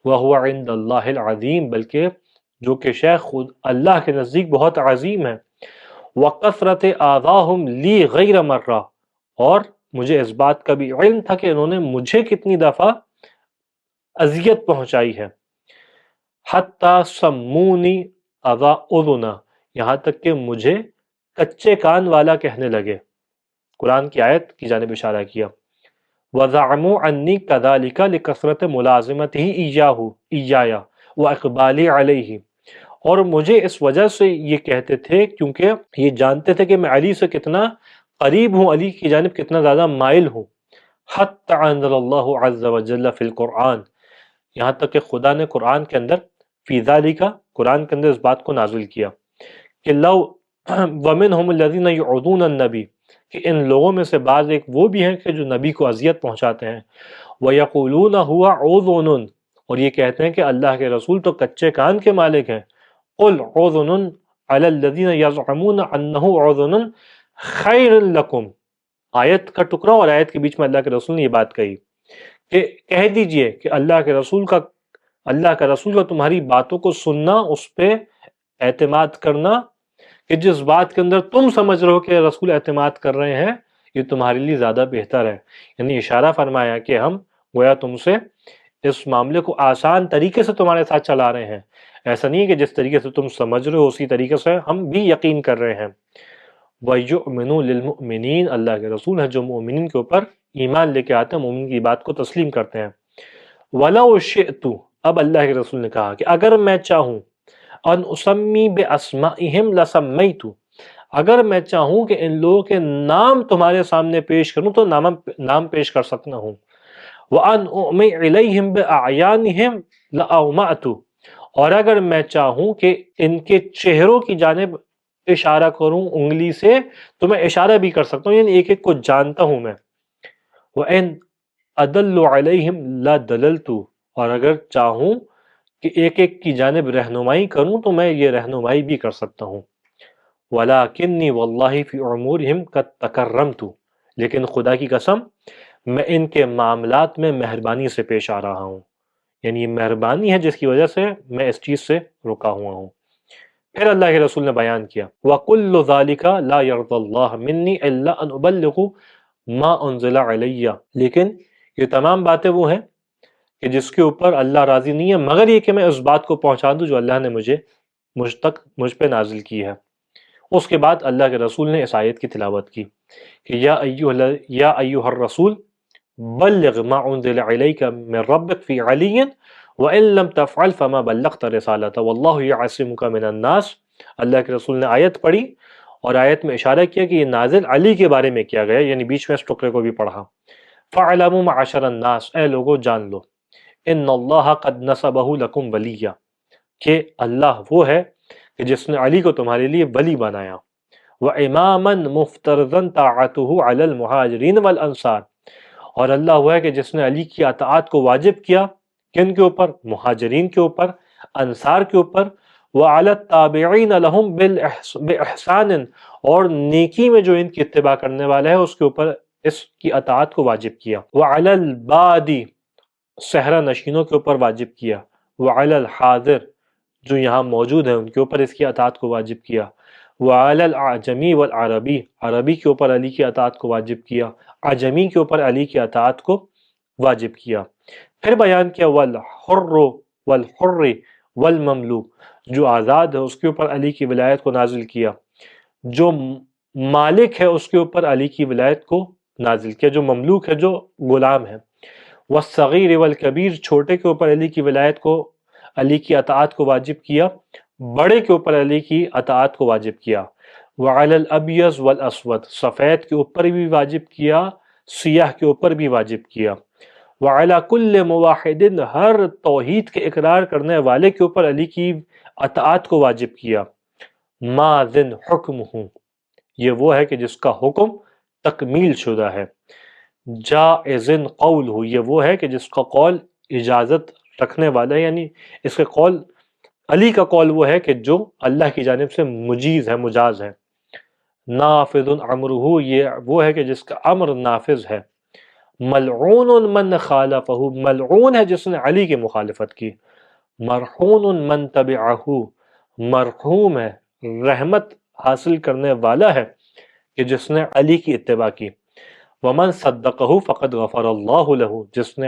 وَهُوَ عِنْدَ اللَّهِ الْعَظِيمِ، بلکہ جو کہ شے خود اللہ کے نزدیک بہت عظیم ہے۔ وَقَثْرَةِ آذَاهُمْ لِي غَيْرَ مَرَّةٍ، اور مجھے اس بات کا بھی علم تھا کہ انہوں نے مجھے کتنی دفعہ اذیت پہنچائی ہے۔ حَتَّى سَمُّونِي أَبَا أُذُنَا، یہاں تک کہ مجھے کچے کان والا کہنے لگے۔ قرآن کی آیت کی جانب اشارہ کیا۔ وَزَعَمُوا عَنِّي كَذَلِكَ لِكَثْرَةِ مُلَازِمَتِهِ إِيَّايَ وَإِقْبَالِي عَلَيْهِ، اور مجھے اس وجہ سے یہ کہتے تھے کیونکہ یہ جانتے تھے کہ میں علی سے کتنا قریب ہوں، علی کی جانب کتنا زیادہ مائل ہوں۔ حَتَّى أَنزَلَ اللَّهُ عَزَّ وَجَلَّ فِي الْقُرْآنِ، یہاں تک کہ خدا نے قرآن کے اندر فی ذالک، قرآن کے اندر اس بات کو نازل کیا کہ لو وَمِنْهُمُ الَّذِينَ يُعْذُونَ النَّبِيَّ، کہ ان لوگوں میں سے بعض ایک وہ بھی ہیں کہ جو نبی کو اذیت پہنچاتے ہیں۔ وَيَقُولُونَ هُوَ عُذُنٌ، اور یہ کہتے ہیں کہ اللہ کے رسول تو کچے کان کے مالک ہیں۔ قُلْ عُذُنٌ عَلَى الَّذِينَ يَزْعُمُونَ أَنَّهُ عُذُنٌ خَيْرٌ لَكُمْ، آیت کا ٹکڑا اور آیت کے بیچ میں اللہ کے رسول نے یہ بات کہی کہ کہہ دیجئے کہ اللہ کا رسول کا تمہاری باتوں کو سننا، اس پہ اعتماد کرنا، کہ جس بات کے اندر تم سمجھ رہے ہو کہ رسول اعتماد کر رہے ہیں، یہ تمہارے لیے زیادہ بہتر ہے۔ یعنی اشارہ فرمایا کہ ہم گویا تم سے اس معاملے کو آسان طریقے سے تمہارے ساتھ چلا رہے ہیں، ایسا نہیں کہ جس طریقے سے تم سمجھ رہے ہو اسی طریقے سے ہم بھی یقین کر رہے ہیں۔ وَيُؤْمِنُ لِلْمُؤْمِنِينَ، اللہ کے رسول ہیں جو مومنین کے اوپر ایمان لے کے آتے ہیں، مومن کی بات کو تسلیم کرتے ہیں۔ وَلَوْ شِئْتُ، اب اللہ کے رسول نے کہا کہ اگر میں چاہوں، ان اسمی بِأَسْمَائِهِمْ لَسَمَّيْتُ، اگر میں چاہوں کہ ان لوگوں کے نام تمہارے سامنے پیش کروں تو نام پیش کر سکتا ہوں۔ وَأَنْ أُؤْمِئْ إِلَيْهِمْ بِأَعْيَانِهِمْ لَأَوْمَأْتُ، اور اگر میں چاہوں کہ ان کے چہروں کی جانب اشارہ کروں انگلی سے تو میں اشارہ بھی کر سکتا ہوں، یعنی ایک ایک کو جانتا ہوں میں۔ وَإِنْ أَدَلُّ عَلَيْهِمْ لَدَلَلْتُ، اور اگر چاہوں کہ ایک ایک کی جانب رہنمائی کروں تو میں یہ رہنمائی بھی کر سکتا ہوں۔ وَلَكِنِّي وَاللَّهِ فِي عُمُورِهِمْ قَدْ تَكَرَّمْتُ، لیکن خدا کی قسم میں ان کے معاملات میں مہربانی سے پیش آ رہا ہوں، یعنی یہ مہربانی ہے جس کی وجہ سے میں اس چیز سے رکا ہوا ہوں۔ پھر اللہ کے رسول نے بیان کیا وَكُلُّ ذَلِكَ لَا يَرْضَى اللَّهُ مِنِّي إِلَّا أَنْ أُبَلِّغُ مَا أُنزِلَ عَلَيَّ، لیکن یہ تمام باتیں وہ ہیں کہ جس کے اوپر اللہ راضی نہیں ہے مگر یہ کہ میں اس بات کو پہنچا دوں جو اللہ نے مجھ پہ نازل کی ہے۔ اس کے بعد اللہ کے رسول نے اس آیت کی تلاوت کی کہ یا ایھا الرسول بلغ ما انزل الیک من ربک فی علی وان لم تفعل فما بلغت رسالته واللہ یعصمک من الناس۔ اللہ کے رسول نے آیت پڑھی اور آیت میں اشارہ کیا کہ یہ نازل علی کے بارے میں کیا گیا، یعنی بیچ میں اس ٹکڑے کو بھی پڑھا۔ فاعلموا معاشر الناس، اے لوگو جان لو، ان اللہ قد نصبہ لکم ولیہ، کہ اللہ وہ ہے کہ جس نے علی کو تمہارے لیے ولی بنایا۔ وَإِمَامًا مُفْتَرِضًا طَاعَتُهُ عَلَى الْمُهَاجِرِينَ وَالْأَنصَارِ، اور اللہ وہ ہے کہ جس نے علی کی اطاعت کو واجب کیا، کن کے اوپر؟ مہاجرین کے اوپر، انصار کے اوپر، وَعَلَى التَّابِعِينَ لَهُمْ بِإِحْسَانٍ، اور نیکی میں جو ان کی اتباع کرنے والا ہے اس کے اوپر اس کی اطاعت کو واجب کیا، وَعَلَى الْبَادِ، صحرا نشینوں کے اوپر واجب کیا، وَعَلَى الْحَاضِرِ، جو یہاں موجود ہیں ان کے اوپر اس کی اطاعت کو واجب کیا، وَعَلَى الْأَعْجَمِي وَالْعَرَبِي، عربی کے اوپر علی کی اطاعت کو واجب کیا، عجمی کے اوپر علی کی اطاعت کو واجب کیا۔ پھر بیان کیا وَالْحُرُّ وَالْحُرِّ وَالْمَمْلُوكِ، جو آزاد ہے اس کے اوپر علی کی ولایت کو نازل کیا، جو مالک ہے اس کے اوپر علی کی ولایت کو نازل کیا، جو مملوک ہے، جو غلام ہے۔ والصغیر والکبیر، چھوٹے کے اوپر علی کی ولایت کو، علی کی اطاعت کو واجب کیا، بڑے کے اوپر علی کی اطاعت کو واجب کیا۔ وعلی الابیض والاسود، سفید کے اوپر بھی واجب کیا، سیاہ کے اوپر بھی واجب کیا۔ وعلی کل موحد، ہر توحید کے اقرار کرنے والے کے اوپر علی کی اطاعت کو واجب کیا۔ ماذن حکمہ، یہ وہ ہے کہ جس کا حکم تکمیل شدہ ہے۔ جائزن قولہ، یہ وہ ہے کہ جس کا قول اجازت رکھنے والا ہے، یعنی اس کے قول، علی کا قول وہ ہے کہ جو اللہ کی جانب سے مجیز ہے، مجاز ہے۔ نافذ امرہ، یہ وہ ہے کہ جس کا امر نافذ ہے۔ ملعون من خالفہ، ملعون ہے جس نے علی کی مخالفت کی۔ مرحوم من تبعہ، مرحوم ہے، رحمت حاصل کرنے والا ہے کہ جس نے علی کی اتباع کی۔ ومن صدقہ فقد غفر اللہ لہ، جس نے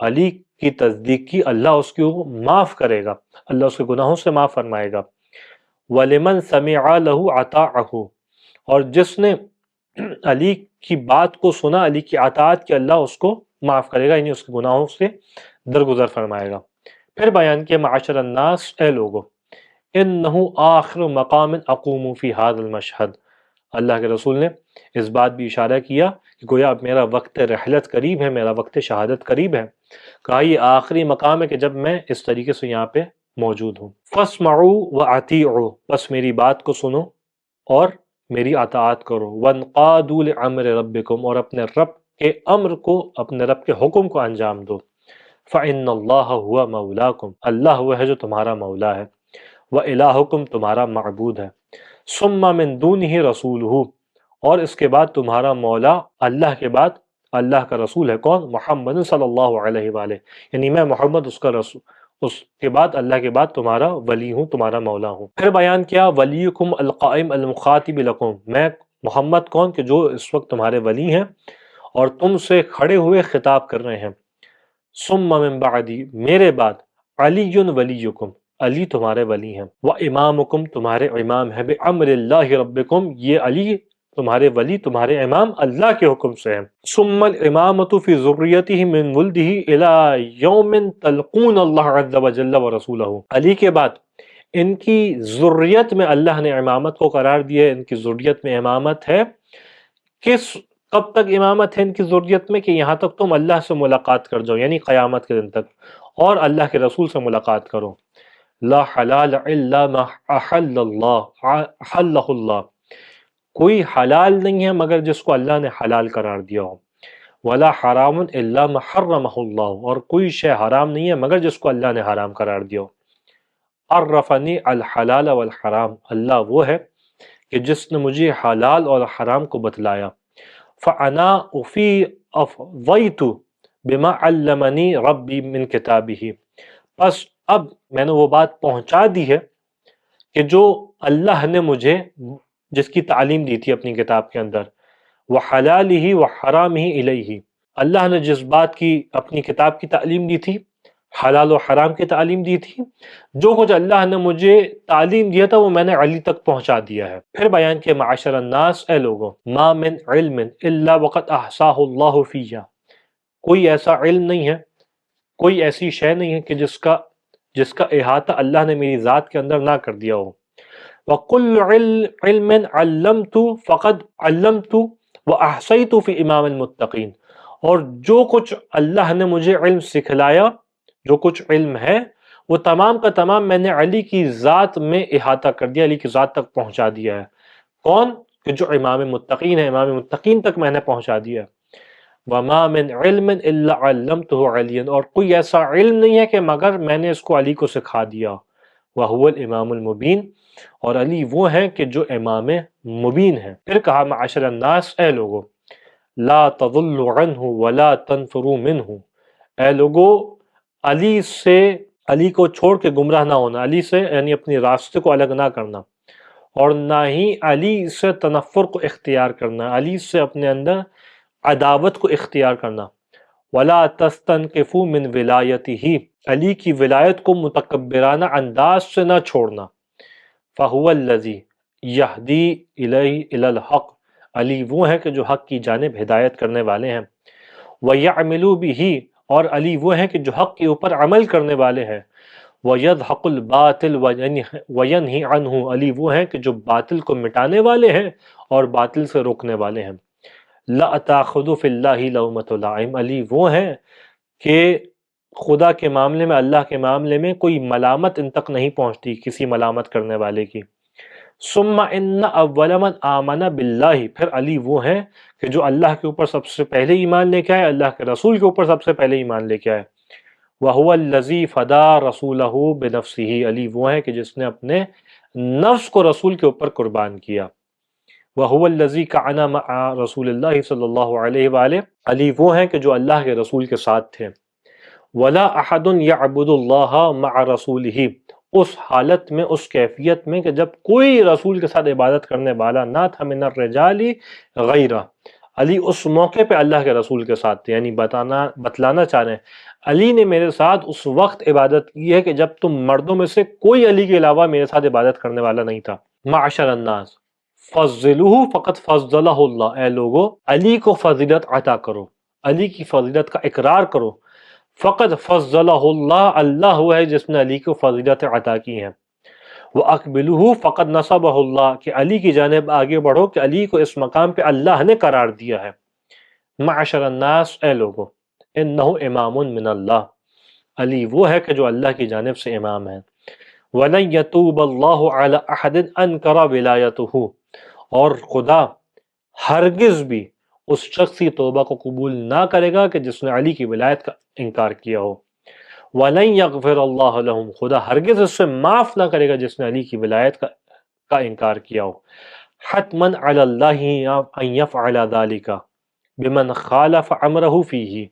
علی کی تصدیق کی، اللہ اس کو معاف کرے گا، اللہ اس کے گناہوں سے معاف فرمائے گا۔ وَلِمَنْ سَمِعَ لَهُ عَطَاعَهُ، اور جس نے علی کی بات کو سنا، علی کی اطاعت کی، اللہ اس کو معاف کرے گا، یعنی اس کے گناہوں سے درگزر فرمائے گا۔ پھر بیان کیا معاشر الناس، اے لوگو، اِنَّهُ آخر مقام اقوم فی هذا المشہد، اللہ کے رسول نے اس بات بھی اشارہ کیا کہ گویا اب میرا وقت رحلت قریب ہے، میرا وقت شہادت قریب ہے۔ کہا یہ آخری مقام ہے کہ جب میں اس طریقے سے یہاں پہ موجود ہوں۔ فَاسْمَعُوا وَأَطِيعُوا، بس میری بات کو سنو اور میری اطاعت کرو۔ وَانْقَادُوا لِأَمْرِ رَبِّكُمْ، اور اپنے رب کے امر کو، اپنے رب کے حکم کو انجام دو۔ فَإِنَّ اللَّهَ هُوَ مَوْلَاكُمْ، اللہ وہ ہے جو تمہارا مولا ہے۔ وَإِلَٰهُكُمْ، تمہارا معبود ہے۔ ثُمَّ مِن دُونِهِ رَسُولُهُ، اور اس کے بعد تمہارا مولا، اللہ کے بعد اللہ کا رسول ہے، کون؟ محمد صلی اللہ علیہ وآلہ، یعنی میں محمد اس کا رسول، اس کے بعد اللہ کے بعد تمہارا ولی ہوں، تمہارا مولا ہوں۔ پھر بیان کیا ولیکم القائم المخاطب لکم، میں محمد کون کہ جو اس وقت تمہارے ولی ہیں اور تم سے کھڑے ہوئے خطاب کر رہے ہیں۔ ثم من بعدی، میرے بعد، علی ولیکم، علی تمہارے ولی ہیں، وامامکم، تمہارے امام ہیں، بامر اللہ ربکم، یہ علی تمہارے ولی، تمہارے امام اللہ کے حکم سے ہیں۔ ثم الامامۃ فی ذریتہ من ولدہ الی یوم تلقون اللہ عز وجل ورسولہ، علی کے بعد ان کی ذریت میں اللہ نے امامت کو قرار دیا ہے، ان کی ذریت میں امامت ہے۔ کب تک امامت ہے ان کی ذریت میں؟ کہ یہاں تک تم اللہ سے ملاقات کر جاؤ، یعنی قیامت کے دن تک، اور اللہ کے رسول سے ملاقات کرو۔ لا حلال الا ما احل اللہ، کوئی حلال نہیں ہے مگر جس کو اللہ نے حلال قرار دیا ہو۔ ولا حرام الا ما حرمہ اللہ، اور کوئی شے حرام نہیں ہے مگر جس کو اللہ نے حرام قرار دیا ہو۔ عرفنی الحلال والحرام، اللہ وہ ہے کہ جس نے مجھے حلال اور حرام کو بتلایا۔ فانا افضیت بما علمنی ربی من کتابہ، پس اب میں نے وہ بات پہنچا دی ہے کہ جو اللہ نے مجھے، جس کی تعلیم دی تھی اپنی کتاب کے اندر، وحلالہ وحرامہ الیہ، اللہ نے جس بات کی اپنی کتاب کی تعلیم دی تھی، حلال و حرام کی تعلیم دی تھی، جو کچھ اللہ نے مجھے تعلیم دیا تھا وہ میں نے علی تک پہنچا دیا ہے۔ پھر بیان کیا معاشر الناس، اے لوگوں، ما من علم الا وقد احصاہ اللہ فیہ، کوئی ایسا علم نہیں ہے، کوئی ایسی شے نہیں ہے کہ جس کا احاطہ اللہ نے میری ذات کے اندر نہ کر دیا ہو۔ وَكُلُّ عِلْمٍ عَلَّمْتُ فَقَدْ عَلَّمْتُ وَأَحْصَيْتُ فِي امام المتقین، اور جو کچھ اللہ نے مجھے علم سکھلایا، جو کچھ علم ہے وہ تمام کا تمام میں نے علی کی ذات میں احاطہ کر دیا، علی کی ذات تک پہنچا دیا ہے۔ کون؟ کہ جو امام متقین ہے، امام متقین تک میں نے پہنچا دیا۔ وما من علم الا علمته علی، اور کوئی ایسا علم نہیں ہے کہ مگر میں نے اس کو علی کو سکھا دیا۔ وهو الامام المبین، اور علی وہ ہیں کہ جو امام مبین ہیں۔ پھر کہا معاشر الناس، اے لوگو، لا تضلوا عنہ ولا تنفروا منہ، اے لوگو علی کو چھوڑ کے گمراہ نہ ہونا، علی سے یعنی اپنی راستے کو الگ نہ کرنا، اور نہ ہی علی سے تنفر کو اختیار کرنا، علی سے اپنے اندر عداوت کو اختیار کرنا۔ ولا تستنکفوا من ولایتہ، علی کی ولایت کو متکبرانہ انداز سے نہ چھوڑنا۔ فہو الذی یہدی الی الحق، علی وہ ہے کہ جو حق کی جانب ہدایت کرنے والے ہیں۔ وَيَعْمِلُوا بِهِ، اور علی وہ ہیں کہ جو حق کے اوپر عمل کرنے والے ہیں۔ وَيَدْحَقُ الْبَاطِلَ وَيَنْهِ عَنْهُ، علی وہ ہیں کہ جو باطل کو مٹانے والے ہیں اور باطل سے روکنے والے ہیں۔ لَا تَأْخُذُ فِي اللَّهِ لَوْمَةُ لَائِمٍ، علی وہ ہیں کہ خدا کے معاملے میں، اللہ کے معاملے میں کوئی ملامت ان تک نہیں پہنچتی کسی ملامت کرنے والے کی۔ ثم ان اول من آمن باللہ، پھر علی وہ ہیں کہ جو اللہ کے اوپر سب سے پہلے ایمان لے کے آئے، اللہ کے رسول کے اوپر سب سے پہلے ایمان لے کے آئے۔ وَهُوَ الَّذِي فَدَا رَسُولَهُ بِنَفْسِهِ، علی وہ ہیں کہ جس نے اپنے نفس کو رسول کے اوپر قربان کیا۔ وَهُوَ الَّذِي كَانَ مَعَ رسول اللہ صلی اللہ علیہ وآلہ، علی وہ ہیں کہ جو اللہ کے رسول کے ساتھ تھے۔ وَلَا أَحَدٌ يَعْبُدُ اللَّهَ مَعَ رَسُولِهِ، اس حالت میں، اس کیفیت میں کہ جب کوئی رسول کے ساتھ عبادت کرنے والا نہ تھا، من الرجال غیرہ، علی اس موقع پہ اللہ کے رسول کے ساتھ تھے، یعنی بتلانا چاہ رہے ہیں علی نے میرے ساتھ اس وقت عبادت کی ہے کہ جب تم مردوں میں سے کوئی علی کے علاوہ میرے ساتھ عبادت کرنے والا نہیں تھا۔ معاشر الناس فضلوہ فقط فضلہ اللہ، اے لوگو علی کو فضیلت عطا کرو، علی کی فضیلت کا اقرار کرو۔ فقط فضلہ اللہ، اللہ ہوا ہے جس نے علی کو فضیلت عطا کی ہیں۔ وَأَقْبِلُهُ فقط نصبہ اللہ، کہ علی کی جانب آگے بڑھو کہ علی کو اس مقام پہ اللہ نے قرار دیا ہے۔ معاشر الناس، اے لوگو، انہ امام من اللہ، علی وہ ہے کہ جو اللہ کی جانب سے امام ہے۔ وَلَن يَتُوبَ اللَّهُ عَلَى أَحَدٍ أَنْكَرَ وِلَایَتُهُ، اور خدا ہرگز بھی اس شخص کی توبہ کو قبول نہ کرے گا کہ جس نے علی کی ولایت کا انکار کیا ہو۔ وَلَن يَغْفِرَ اللَّهُ لَهُمْ، خدا ہرگز اس سے معاف نہ کرے گا جس نے علی کی ولایت کا انکار کیا ہو۔ حتماً علی اللہ ان یفعل ذلک بمن خالف امرہ فیہ،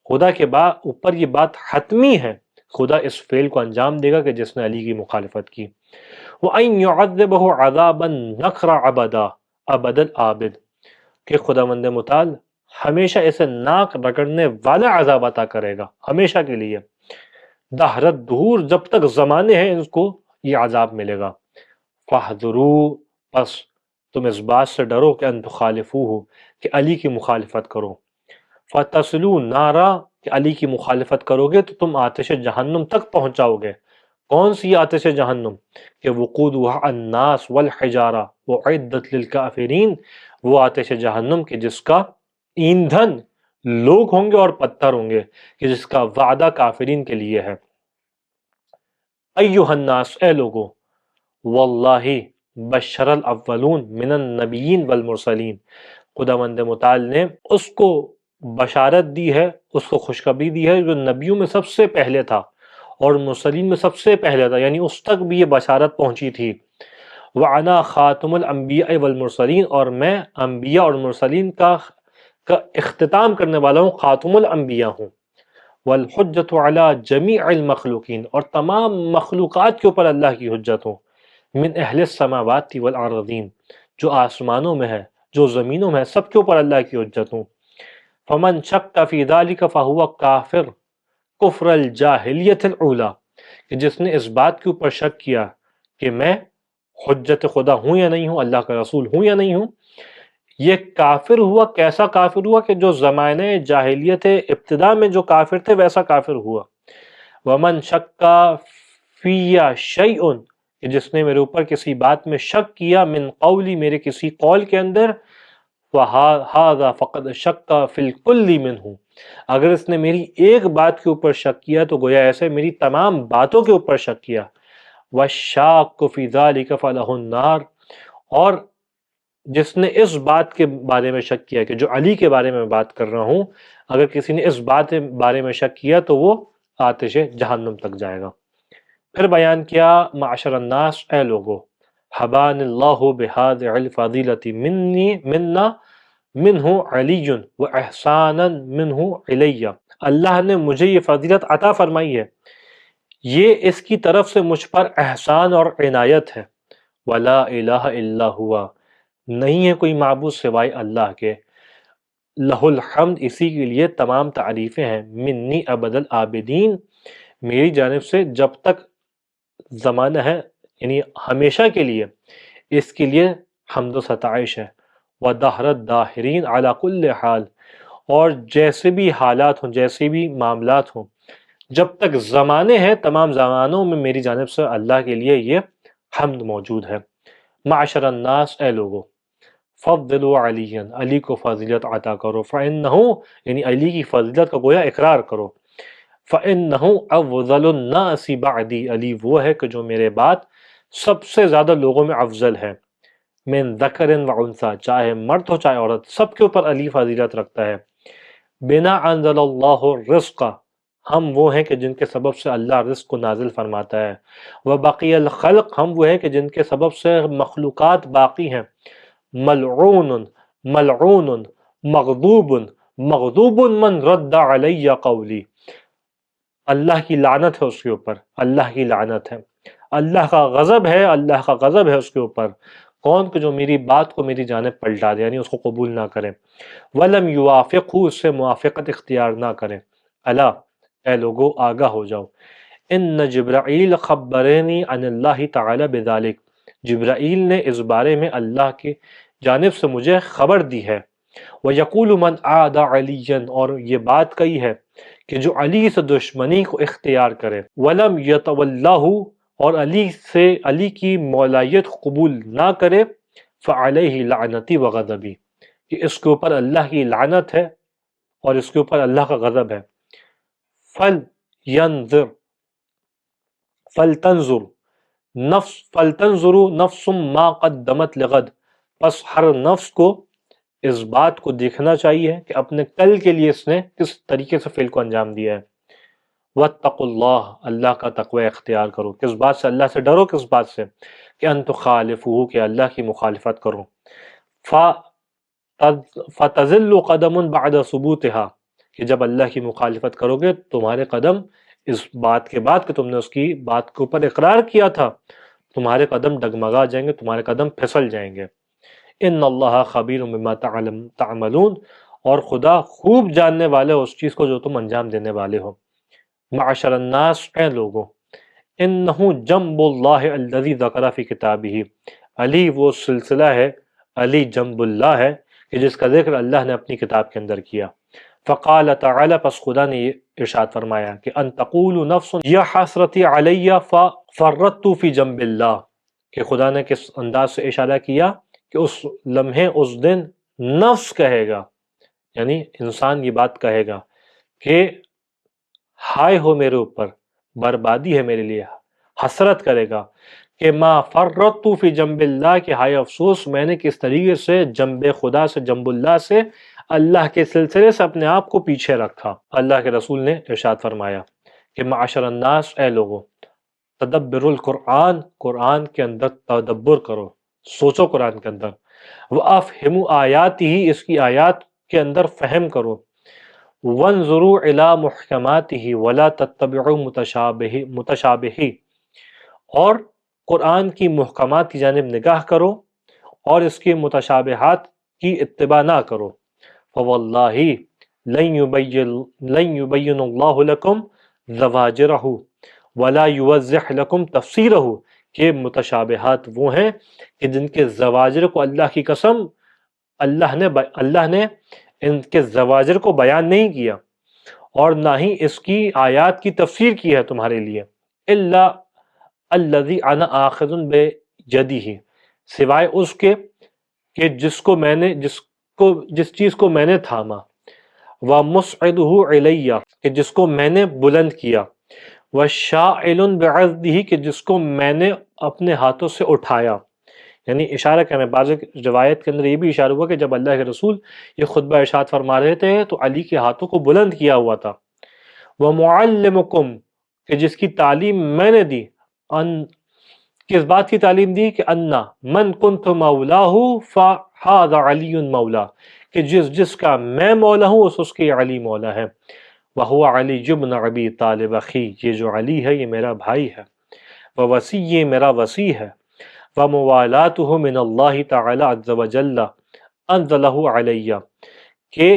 خدا کے اوپر یہ بات حتمی ہے، خدا اس فعل کو انجام دے گا کہ جس نے علی کی مخالفت کی۔ وَأَن يُعَذِّبَهُ عَذَابًا نَكْرَ عَبَدًا أَبَدَ الْآبِدِ، کہ خداوند متعال ہمیشہ اسے ناک رگڑنے والا عذاب عطا کرے گا، ہمیشہ کے لیے، دہرت دہور، جب تک زمانے ہیں اس کو یہ عذاب ملے گا۔ فَاحْذُرُوا، پس تم اس بات سے ڈرو کہ ان تخالفوہ، کہ علی کی مخالفت کرو۔ فَتَصِلُوا نَارًا، کہ علی کی مخالفت کرو گے تو تم آتش جہنم تک پہنچ جاؤ گے۔ کون سی آتش جہنم؟ کہ وقودها الناس والحجارہ وعدت للکافرین، وہ آتش جہنم کہ جس کا ایندھن لوگ ہوں گے اور پتھر ہوں گے، کہ جس کا وعدہ کافرین کے لیے ہے۔ ایھا الناس، اے لوگو، واللہ بشر الاولون من النبیین والمرسلین، خداوند متعال نے اس کو بشارت دی ہے، اس کو خوشخبری دی ہے جو نبیوں میں سب سے پہلے تھا اور مرسلین میں سب سے پہلے تھا، یعنی اس تک بھی یہ بشارت پہنچی تھی۔ وَأَنَا خَاتِمُ الْأَنْبِيَاءِ وَالْمُرْسَلِينَ، اور میں انبیاء اور مرسلین کا اختتام کرنے والا ہوں، خاتم الانبیاء ہوں۔ وَالْحُجَّةُ عَلَى جَمِيعِ الْمَخْلُوقِينَ، اور تمام مخلوقات کے اوپر اللہ کی حجت ہوں۔ من اہل السماوات والارضین، جو آسمانوں میں ہے، جو زمینوں میں ہے، سب کے اوپر اللہ کی حجت ہوں۔ فمن شک فی ذلک فہو کافر کفر الجاہلیت الاولیٰ، کہ جس نے اس بات کے اوپر شک کیا کہ میں حجت خدا ہوں یا نہیں ہوں، اللہ کا رسول ہوں یا نہیں ہوں، یہ کافر ہوا۔ کیسا کافر ہوا؟ کہ جو زمانے جاہلیت ابتدا میں جو کافر تھے ویسا کافر ہوا۔ ومن شک فی شیء، کہ جس نے میرے اوپر کسی بات میں شک کیا، من قولی، میرے کسی قول کے اندر، فَهَذَا فَقَدْ شَكَّ فِي الْكُلِّ مِنْهُ، اگر اس نے میری ایک بات کے اوپر شک کیا تو گویا ایسے میری تمام باتوں کے اوپر شک کیا۔ وَالشَّاكُّ فِي ذَلِكَ فَلَهُ النَّارُ، اور جس نے اس بات کے بارے میں شک کیا کہ جو علی کے بارے میں بات کر رہا ہوں، اگر کسی نے اس بات بارے میں شک کیا تو وہ آتش جہنم تک جائے گا۔ پھر بیان کیا معاشر الناس، اے لوگو، حبان اللہ بہذ الفضیلۃ منا منہ علی و احسانا منہ علیہ، اللہ نے مجھے یہ فضیلت عطا فرمائی ہے، یہ اس کی طرف سے مجھ پر احسان اور عنایت ہے۔ ولا الہ الا ہوا، نہیں ہے کوئی معبود سوائے اللہ کے، لہ الحمد، اسی کے لیے تمام تعریفیں ہیں، منی ابد العابدین، میری جانب سے جب تک زمانہ ہے، یعنی ہمیشہ کے لیے اس کے لیے حمد و ستائش ہے۔ وَدَہْرَ الدَّاہِرِينَ عَلَى كُلِّ حال، اور جیسے بھی حالات ہوں، جیسے بھی معاملات ہوں، جب تک زمانے ہیں تمام زمانوں میں میری جانب سے اللہ کے لیے یہ حمد موجود ہے۔ معاشر الناس، اے لوگو، فضلوا علیًا، علی کو فضیلت عطا کرو، فإنہ، یعنی علی کی فضیلت کا گویا اقرار کرو، فإنہ افضل الناس بعدی، علی وہ ہے کہ جو میرے بعد سب سے زیادہ لوگوں میں افضل ہے، من ذکر و انثی، چاہے مرد ہو چاہے عورت، سب کے اوپر علی فضیلت رکھتا ہے۔ بنا انزل اللہ الرزق، ہم وہ ہیں کہ جن کے سبب سے اللہ رزق کو نازل فرماتا ہے، وبقی الخلق، ہم وہ ہیں کہ جن کے سبب سے مخلوقات باقی ہیں، ملعون ملعون مغضوب مغضوب من رد علی قولی، اللہ کی لعنت ہے اس کے اوپر، اللہ کی لعنت ہے، اللہ کا غضب ہے، اللہ کا غضب ہے اس کے اوپر، کون کہ جو میری بات کو میری جانب پلٹا دے، یعنی اس کو قبول نہ کرے، ولم یوافقہ، اس سے موافقت اختیار نہ کرے۔ الا، اے لوگو آگاہ ہو جاؤ، ان جبرائیل خبرنی عن اللہ تعالی بذالک، جبرائیل نے اس بارے میں اللہ کی جانب سے مجھے خبر دی ہے، وَيَقُولُ مَنْ عَادَ عَلِيًّا، اور یہ بات کہی ہے کہ جو علی سے دشمنی کو اختیار کرے، وَلَمْ يَتَوَلَّهُ، اور علی کی مولائیت قبول نہ کرے، فَعَلَيْهِ لَعْنَتِي وَغَضَبِي، کہ اس کے اوپر اللہ کی لعنت ہے اور اس کے اوپر اللہ کا غضب ہے۔ فَلْيَنظُرْ فَلْتَنظُرْ نَفْسٌ مَا قَدَّمَتْ لِغَدٍ، پس ہر نفس کو اس بات کو دیکھنا چاہیے کہ اپنے کل کے لیے اس نے کس طریقے سے فعل کو انجام دیا ہے۔ وَاتَّقُوا اللَّهَ، اللہ کا تقوی اختیار کرو، کس بات سے؟ اللہ سے ڈرو، کس بات سے؟ کہ ان تخالفوہ، کہ اللہ کی مخالفت کرو، فَتَزِلُّ قَدَمٌ بَعْدَ ثُبُوتِهَا، کہ جب اللہ کی مخالفت کرو گے تمہارے قدم اس بات کے بعد کہ تم نے اس کی بات کے اوپر اقرار کیا تھا، تمہارے قدم ڈگمگا جائیں گے، تمہارے قدم پھسل جائیں گے۔ ان اللہ خبیر بما تعملون، اور خدا خوب جاننے والے اس چیز کو جو تم انجام دینے والے ہو۔ معاشر الناس، اے لوگو، انہ جنب اللہ الذی ذکر فی کتابہ، علی وہ سلسلہ ہے، علی جنب اللہ ہے کہ جس کا ذکر اللہ نے اپنی کتاب کے اندر کیا۔ فقال تعالی، پس خدا نے یہ ارشاد فرمایا کہ ان تقول نفس یا حسرتی علی ففرطت فی جنب اللہ، کہ خدا نے کس انداز سے اشارہ کیا کہ اس لمحے، اس دن نفس کہے گا، یعنی انسان یہ بات کہے گا کہ ہائے ہو میرے اوپر، بربادی ہے میرے لیے، حسرت کرے گا کہ ما فرطت فی جنب اللہ، کہ ہائے افسوس میں نے کس طریقے سے جنب خدا سے، جنب اللہ سے، اللہ کے سلسلے سے اپنے آپ کو پیچھے رکھا۔ اللہ کے رسول نے ارشاد فرمایا کہ معاشر الناس، اے لوگو، تدبر القرآن، قرآن کے اندر تدبر کرو، سوچو قرآن کے اندر، وَأَفْهِمُوا آیَاتِهِ، اس کی آیات کے اندر فہم کرو، وَانظُرُوا إِلَىٰ مُحْكَمَاتِهِ وَلَا تَتَّبِعُوا مُتَشَابِهِ، اور قرآن کی محکمات کی جانب نگاہ کرو اور اس کے متشابہات کی اتباع نہ کرو۔ فَوَاللَّهِ لَن يُبَيِّنَ اللَّهُ لَكُمْ زَوَاجِرَهُ وَلَا يُوَضِّحْ لَكُمْ تَفْسِيرَهُ، کہ متشابہات وہ ہیں کہ جن کے زواجر کو، اللہ کی قسم، اللہ نے ان کے زواجر کو بیان نہیں کیا اور نہ ہی اس کی آیات کی تفسیر کی ہے تمہارے لیے، الا الذی انا آخذ بیدہ، سوائے اس کے کہ جس چیز کو میں نے تھاما، ومصعدہ علیہ، کہ جس کو میں نے بلند کیا، وشائل بعضدہ، کہ جس کو میں نے اپنے ہاتھوں سے اٹھایا، یعنی اشارہ کرنے بعض روایت کے اندر یہ بھی اشارہ ہوا کہ جب اللہ کے رسول یہ خطبہ ارشاد فرما رہے تھے تو علی کے ہاتھوں کو بلند کیا ہوا تھا. وَمُعَلِّمُكُمْ کہ جس کی تعلیم میں نے دی، کس بات کی تعلیم دی کہ انا من کنت مولاہ فہذا علی مولا کہ جس کا میں مولا ہوں اس کے علی مولا ہے. وہو علی بن ابی طالب اخی یہ جو علی ہے یہ میرا بھائی ہے. ووسی یہ میرا وصی ہے. وموالاتہ من اللہ تعالی عز وجل انزلہ علیہ کہ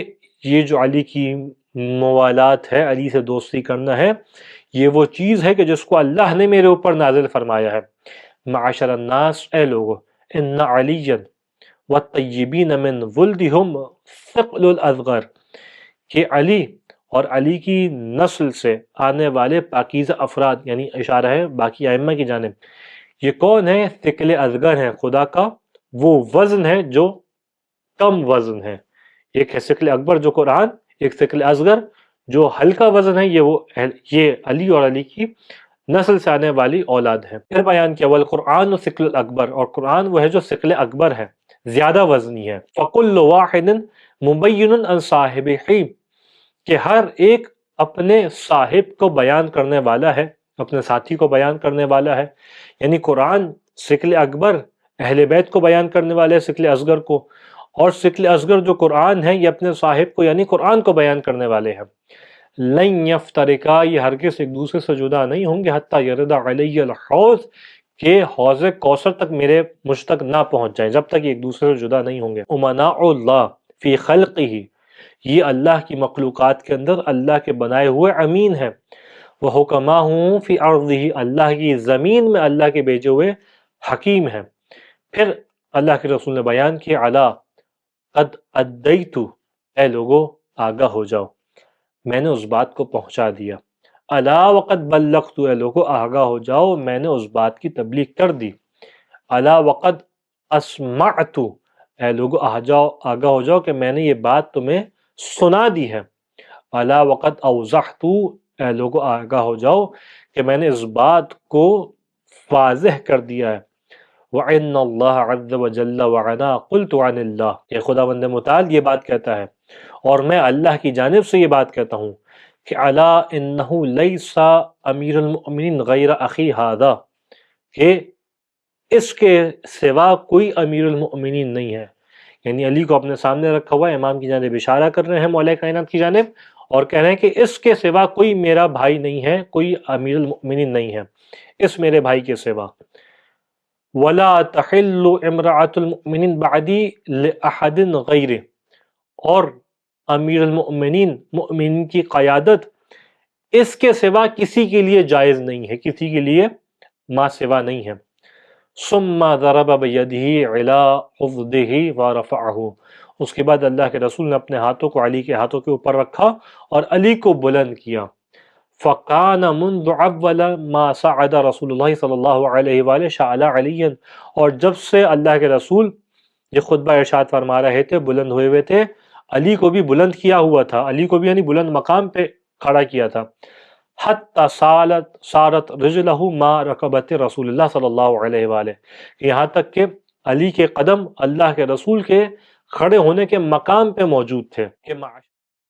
یہ جو علی کی موالات ہے، علی سے دوستی کرنا ہے، یہ وہ چیز ہے کہ جس کو اللہ نے میرے اوپر نازل فرمایا ہے. معاشر الناس اے لوگو ان علی والطیبین من ولدہم ثقل الاصغر کہ علی اور علی کی نسل سے آنے والے پاکیزہ افراد، یعنی اشارہ ہے باقی ائمہ کی جانب، یہ کون ہے؟ ثقل اصغر ہے، خدا کا وہ وزن ہے جو کم وزن ہے. ایک ہے ثقل اکبر جو قرآن، ایک ثقل اصغر جو ہلکا وزن ہے، یہ علی اور علی کی نسل سے آنے والی اولاد ہے. پھر بیان کیا والقرآن ثقل الاکبر اور قرآن وہ ہے جو ثقل اکبر ہے، زیادہ وزنی ہے. فَكُلُّ وَاحِدٍ مُبَيِّنٌ عَنْ صَاحِبِهِ کہ ہر ایک اپنے صاحب کو بیان کرنے والا ہے، اپنے ساتھی کو بیان کرنے والا ہے. یعنی قرآن ثقل اکبر اہل بیت کو بیان کرنے والے ثقل اصغر کو، اور ثقل اصغر جو قرآن ہے یہ اپنے صاحب کو یعنی قرآن کو بیان کرنے والے ہیں. لن یفترقا یہ ہرگز ایک دوسرے سے جدا نہیں ہوں گے حتی یرد علی الحوض کہ حوض کوثر تک مجھ تک نہ پہنچ جائیں، جب تک یہ ایک دوسرے سے جدا نہیں ہوں گے. امناء اللہ فی خلقہ یہ اللہ کی مخلوقات کے اندر اللہ کے بنائے ہوئے امین ہیں. وحکماہ فی ارضہ اللہ کی زمین میں اللہ کے بھیجے ہوئے حکیم ہیں. پھر اللہ کے رسول نے بیان کیا علا قد ادیت اے لوگو آگاہ ہو جاؤ، میں نے اس بات کو پہنچا دیا. الا وقد بلغت اے لوگو آگاہ ہو جاؤ میں نے اس بات کی تبلیغ کر دی. الا وقد اسمعت اے لوگو آگاہ ہو جاؤ کہ میں نے یہ بات تمہیں سنا دی ہے. الا وقد اوضحت اے لوگو آگاہ ہو جاؤ کہ میں نے اس بات کو واضح کر دیا ہے. وَإِنَّ اللَّهَ عَزَّ وَجَلَّ وَعَلَا قُلْتُ عَنِ اللَّهِ کہ خداوند متعال یہ بات کہتا ہے اور میں اللہ کی جانب سے یہ بات کہتا ہوں کہ عَلَا إِنَّهُ لَيْسَ أَمِيرُ الْمُؤْمِنِينَ غَيْرَ أَخِي هَذَا کہ اس کے سوا کوئی امیر المؤمنین نہیں ہے. یعنی علی کو اپنے سامنے رکھا ہوا ہے، امام کی جانب اشارہ کر رہے ہیں مولا کائنات کی جانب، اور کہہ رہے ہیں کہ اس کے سوا کوئی میرا بھائی نہیں ہے، کوئی امیر المؤمنین نہیں ہے اس میرے بھائی کے سوا. وَلَا تَحِلُّ امْرَأَةُ الْمُؤْمِنِينَ بَعْدِي لِأَحَدٍ غَيْرِ اور امیر المؤمنین مؤمنین کی قیادت اس کے سوا کسی کے لیے جائز نہیں ہے، کسی کے لیے ماں سوا نہیں ہے. ثم ضرب بيده على خفضه ورفعه اس کے بعد اللہ کے رسول نے اپنے ہاتھوں کو علی کے ہاتھوں کے اوپر رکھا اور علی کو بلند کیا. فَقَانَ مُنْذُ أَوَّلَ مَا صَعَدَ رسول اللہ صلی اللہ علیہ وآلہ شَعَلَ عَلِيًّا اور جب سے اللہ کے رسول یہ خطبہ ارشاد فرما رہے تھے بلند ہوئے ہوئے تھے، علی کو بھی بلند کیا ہوا تھا، علی کو بھی یعنی بلند مقام پہ کھڑا کیا تھا. حتی سارت رجلہ ما رکبت رسول اللہ صلی اللہ علیہ وآلہ یہاں تک کہ علی کے قدم اللہ کے رسول کے کھڑے ہونے کے مقام پہ موجود تھے. کہ